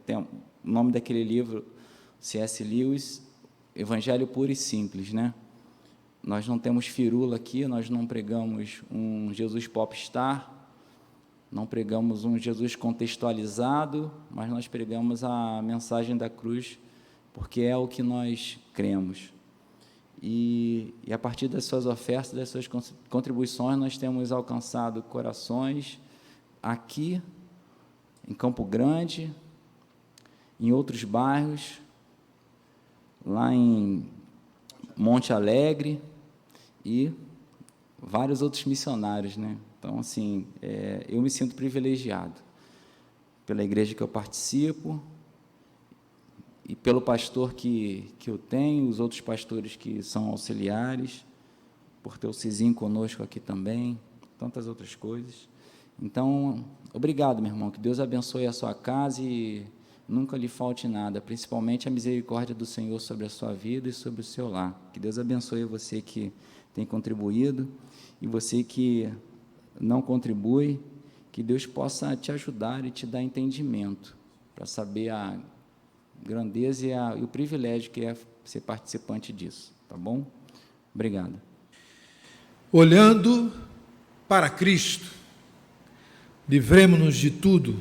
tem o nome daquele livro, C.S. Lewis, Evangelho Puro e Simples, né? Nós não temos firula aqui, nós não pregamos um Jesus popstar, não pregamos um Jesus contextualizado, mas nós pregamos a mensagem da cruz, porque é o que nós cremos. E a partir das suas ofertas, das suas contribuições, nós temos alcançado corações aqui, em Campo Grande, em outros bairros, lá em Monte Alegre e vários outros missionários, né? Então, assim, eu me sinto privilegiado pela igreja que eu participo, e pelo pastor que eu tenho, os outros pastores que são auxiliares, por ter o Cizinho conosco aqui também, tantas outras coisas. Então, obrigado, meu irmão, que Deus abençoe a sua casa e nunca lhe falte nada, principalmente a misericórdia do Senhor sobre a sua vida e sobre o seu lar. Que Deus abençoe você que tem contribuído e você que não contribui, que Deus possa te ajudar e te dar entendimento para saber a grandeza e o privilégio que é ser participante disso, tá bom? Obrigado. Olhando para Cristo, livremo-nos de tudo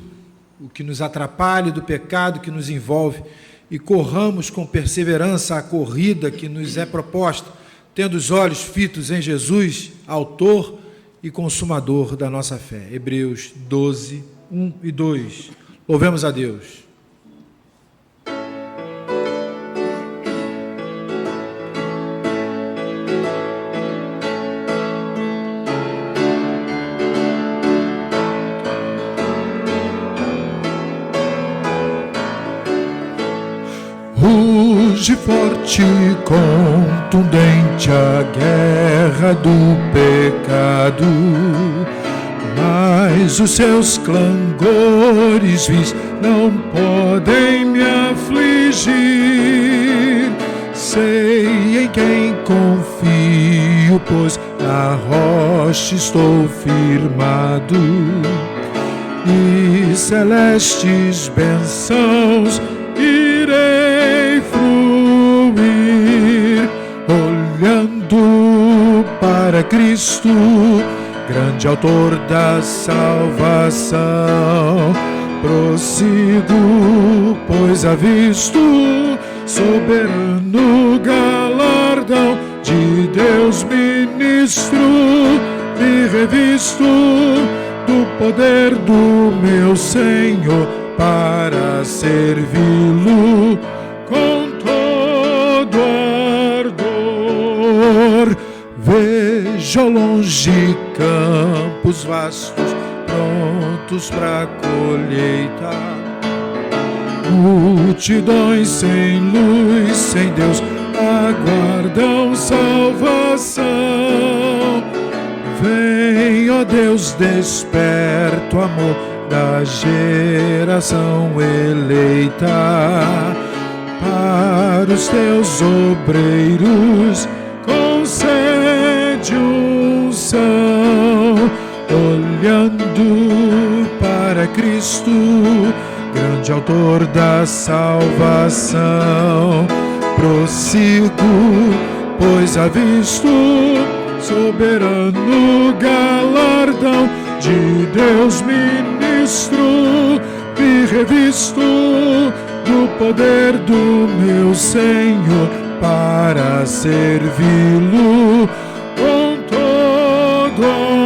o que nos atrapalhe, do pecado que nos envolve, e corramos com perseverança a corrida que nos é proposta, tendo os olhos fitos em Jesus, autor e consumador da nossa fé. Hebreus 12, 1 e 2. Louvemos a Deus. Ruge forte e contundente a guerra do pecado, mas os seus clangores vis não podem me afligir. Sei em quem confio, pois na rocha estou firmado, e celestes bênçãos irei fruir, olhando para Cristo, grande autor da salvação. Prossigo, pois avisto soberano galardão de Deus ministro, me revisto do poder do meu Senhor, para servi-lo com todo ardor. Vejo ao longe campos vastos, prontos para colheita, multidões sem luz, sem Deus, aguardam salvação. Vem, ó Deus, desperta o amor da geração eleita, para os teus obreiros concede unção, olhando para Cristo, grande autor da salvação. Prossigo, pois avisto soberano galardão de Deus ministro, me revisto do poder do meu Senhor para servi-lo com todo ardor.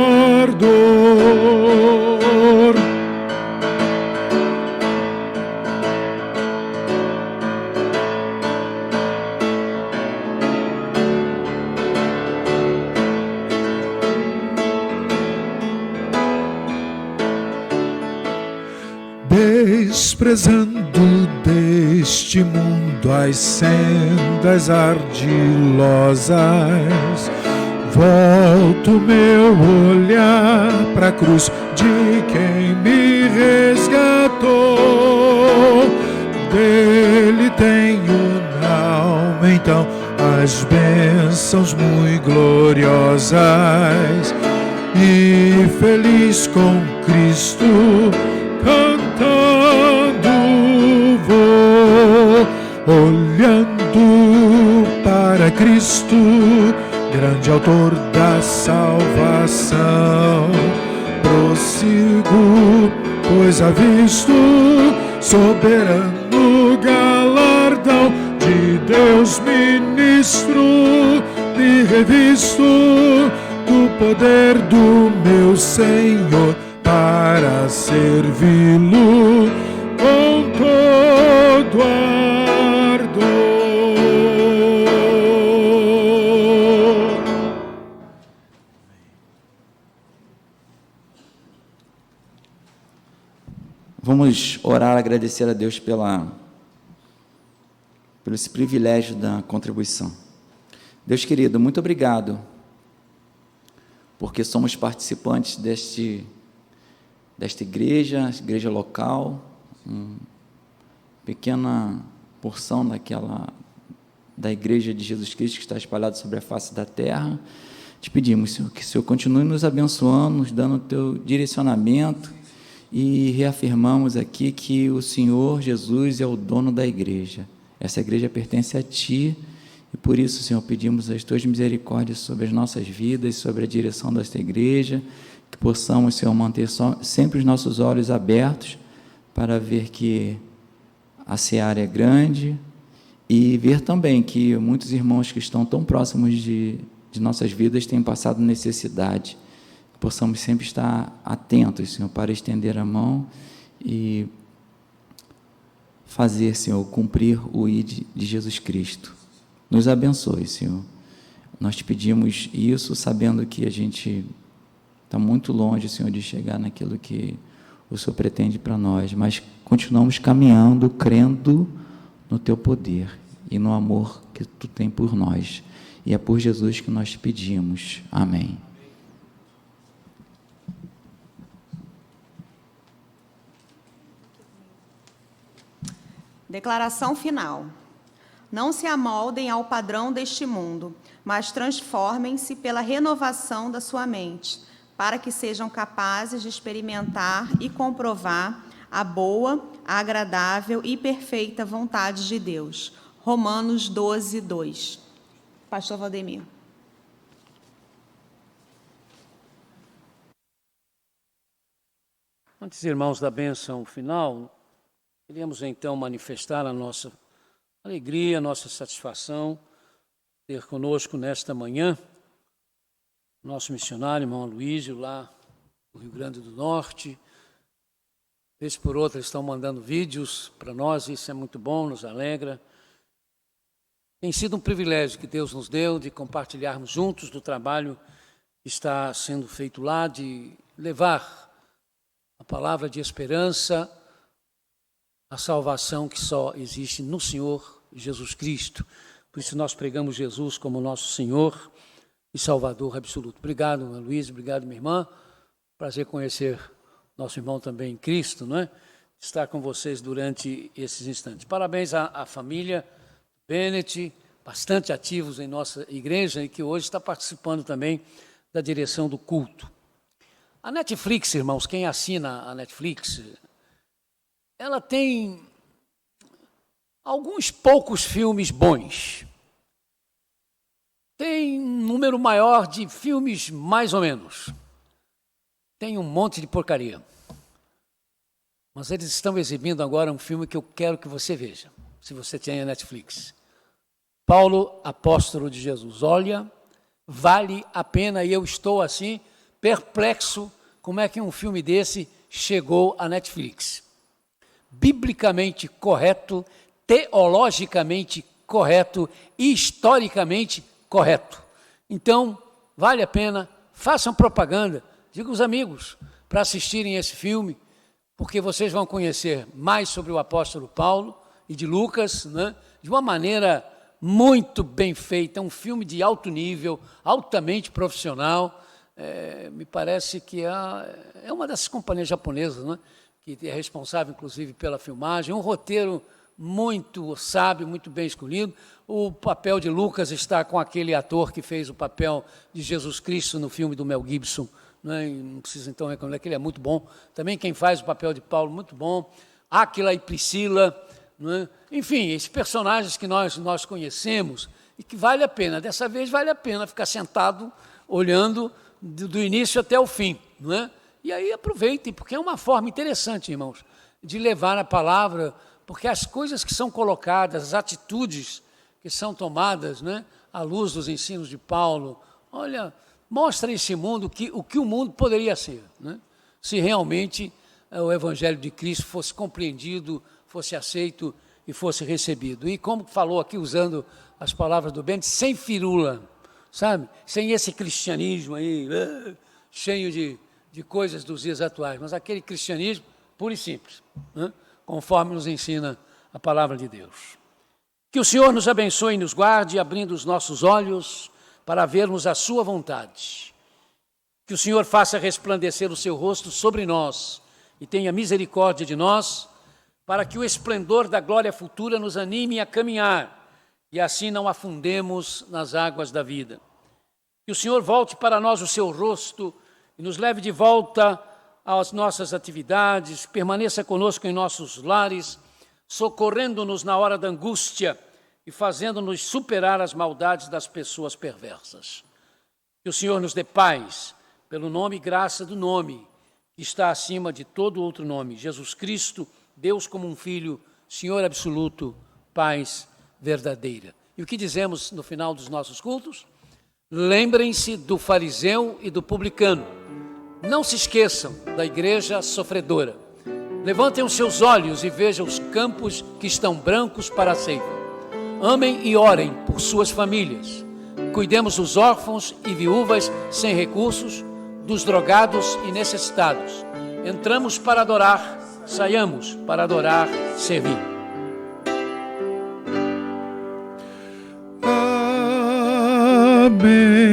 Desprezando deste mundo as sendas ardilosas, volto meu olhar pra cruz de quem me resgatou. Dele tenho na alma então as bênçãos muito gloriosas, e feliz com Cristo cantando vou, olhando para Cristo, grande autor da salvação. Prossigo, pois avisto soberano galardão de Deus ministro, me revisto do poder do meu Senhor para servi-lo com todo ardor. Vamos orar, agradecer a Deus pelo esse privilégio da contribuição. Deus querido, muito obrigado, porque somos participantes desta igreja local, pequena porção da igreja de Jesus Cristo que está espalhada sobre a face da terra. Te pedimos, Senhor, que o Senhor continue nos abençoando, nos dando o teu direcionamento, e reafirmamos aqui que o Senhor Jesus é o dono da igreja. Essa igreja pertence a Ti, e por isso, Senhor, pedimos as Tuas misericórdias sobre as nossas vidas, sobre a direção desta igreja, que possamos, Senhor, manter sempre os nossos olhos abertos para ver que a seara é grande, e ver também que muitos irmãos que estão tão próximos de nossas vidas têm passado necessidade. Que possamos sempre estar atentos, Senhor, para estender a mão e fazer, Senhor, cumprir o ID de Jesus Cristo. Nos abençoe, Senhor. Nós te pedimos isso sabendo que a gente está muito longe, Senhor, de chegar naquilo que o Senhor pretende para nós, mas continuamos caminhando, crendo no Teu poder e no amor que Tu tem por nós. E é por Jesus que nós te pedimos. Amém. Declaração final. Não se amoldem ao padrão deste mundo, mas transformem-se pela renovação da sua mente, para que sejam capazes de experimentar e comprovar a boa, a agradável e perfeita vontade de Deus. Romanos 12, 2. Pastor Valdemir. Antes, irmãos, da bênção final, queríamos então manifestar a nossa alegria, a nossa satisfação ter conosco nesta manhã nosso missionário, irmão Aloísio, lá no Rio Grande do Norte. Vez por outra estão mandando vídeos para nós, isso é muito bom, nos alegra. Tem sido um privilégio que Deus nos deu de compartilharmos juntos do trabalho que está sendo feito lá, de levar a palavra de esperança, a salvação que só existe no Senhor Jesus Cristo. Por isso nós pregamos Jesus como nosso Senhor e Salvador absoluto. Obrigado, Luiz, obrigado, minha irmã. Prazer conhecer nosso irmão também em Cristo, não é? Estar com vocês durante esses instantes. Parabéns à família Bennett, bastante ativos em nossa igreja e que hoje está participando também da direção do culto. A Netflix, irmãos, quem assina a Netflix, ela tem alguns poucos filmes bons. Tem um número maior de filmes mais ou menos. tem um monte de porcaria. Mas eles estão exibindo agora um filme que eu quero que você veja, se você tem a Netflix. Paulo, apóstolo de Jesus. Olha, vale a pena, e eu estou assim, perplexo, como é que um filme desse chegou à Netflix. Biblicamente correto, teologicamente correto e historicamente correto. Então, vale a pena, façam propaganda, digam aos amigos para assistirem esse filme, porque vocês vão conhecer mais sobre o apóstolo Paulo e de Lucas, né? De uma maneira muito bem feita, um filme de alto nível, altamente profissional. Me parece que é uma dessas companhias japonesas, né? Que é responsável, inclusive, pela filmagem. Um roteiro muito sábio, muito bem escolhido. O papel de Lucas está com aquele ator que fez o papel de Jesus Cristo no filme do Mel Gibson. Não precisa, então, recomendar que ele é muito bom. Também quem faz o papel de Paulo, muito bom. Áquila e Priscila. Enfim, esses personagens que nós conhecemos e que vale a pena. Dessa vez vale a pena ficar sentado, olhando do início até o fim. Não é? E aí aproveitem, porque é uma forma interessante, irmãos, de levar a palavra, porque as coisas que são colocadas, as atitudes que são tomadas, né, à luz dos ensinos de Paulo, olha, mostra esse mundo o que o mundo poderia ser, né, se realmente o Evangelho de Cristo fosse compreendido, fosse aceito e fosse recebido. E como falou aqui, usando as palavras do Bento, sem firula, sabe? Sem esse cristianismo aí, cheio de coisas dos dias atuais, mas aquele cristianismo puro e simples, né? Conforme nos ensina a palavra de Deus. Que o Senhor nos abençoe e nos guarde, abrindo os nossos olhos para vermos a sua vontade. Que o Senhor faça resplandecer o seu rosto sobre nós e tenha misericórdia de nós, para que o esplendor da glória futura nos anime a caminhar e assim não afundemos nas águas da vida. Que o Senhor volte para nós o seu rosto e nos leve de volta às nossas atividades, permaneça conosco em nossos lares, socorrendo-nos na hora da angústia e fazendo-nos superar as maldades das pessoas perversas. Que o Senhor nos dê paz, pelo nome e graça do nome que está acima de todo outro nome, Jesus Cristo, Deus como um Filho, Senhor absoluto, paz verdadeira. E o que dizemos no final dos nossos cultos? Lembrem-se do fariseu e do publicano. Não se esqueçam da igreja sofredora. Levantem os seus olhos e vejam os campos que estão brancos para a ceifa. Amem e orem por suas famílias. Cuidemos dos órfãos e viúvas sem recursos, dos drogados e necessitados. Entramos para adorar, saiamos para adorar, servir. Amém.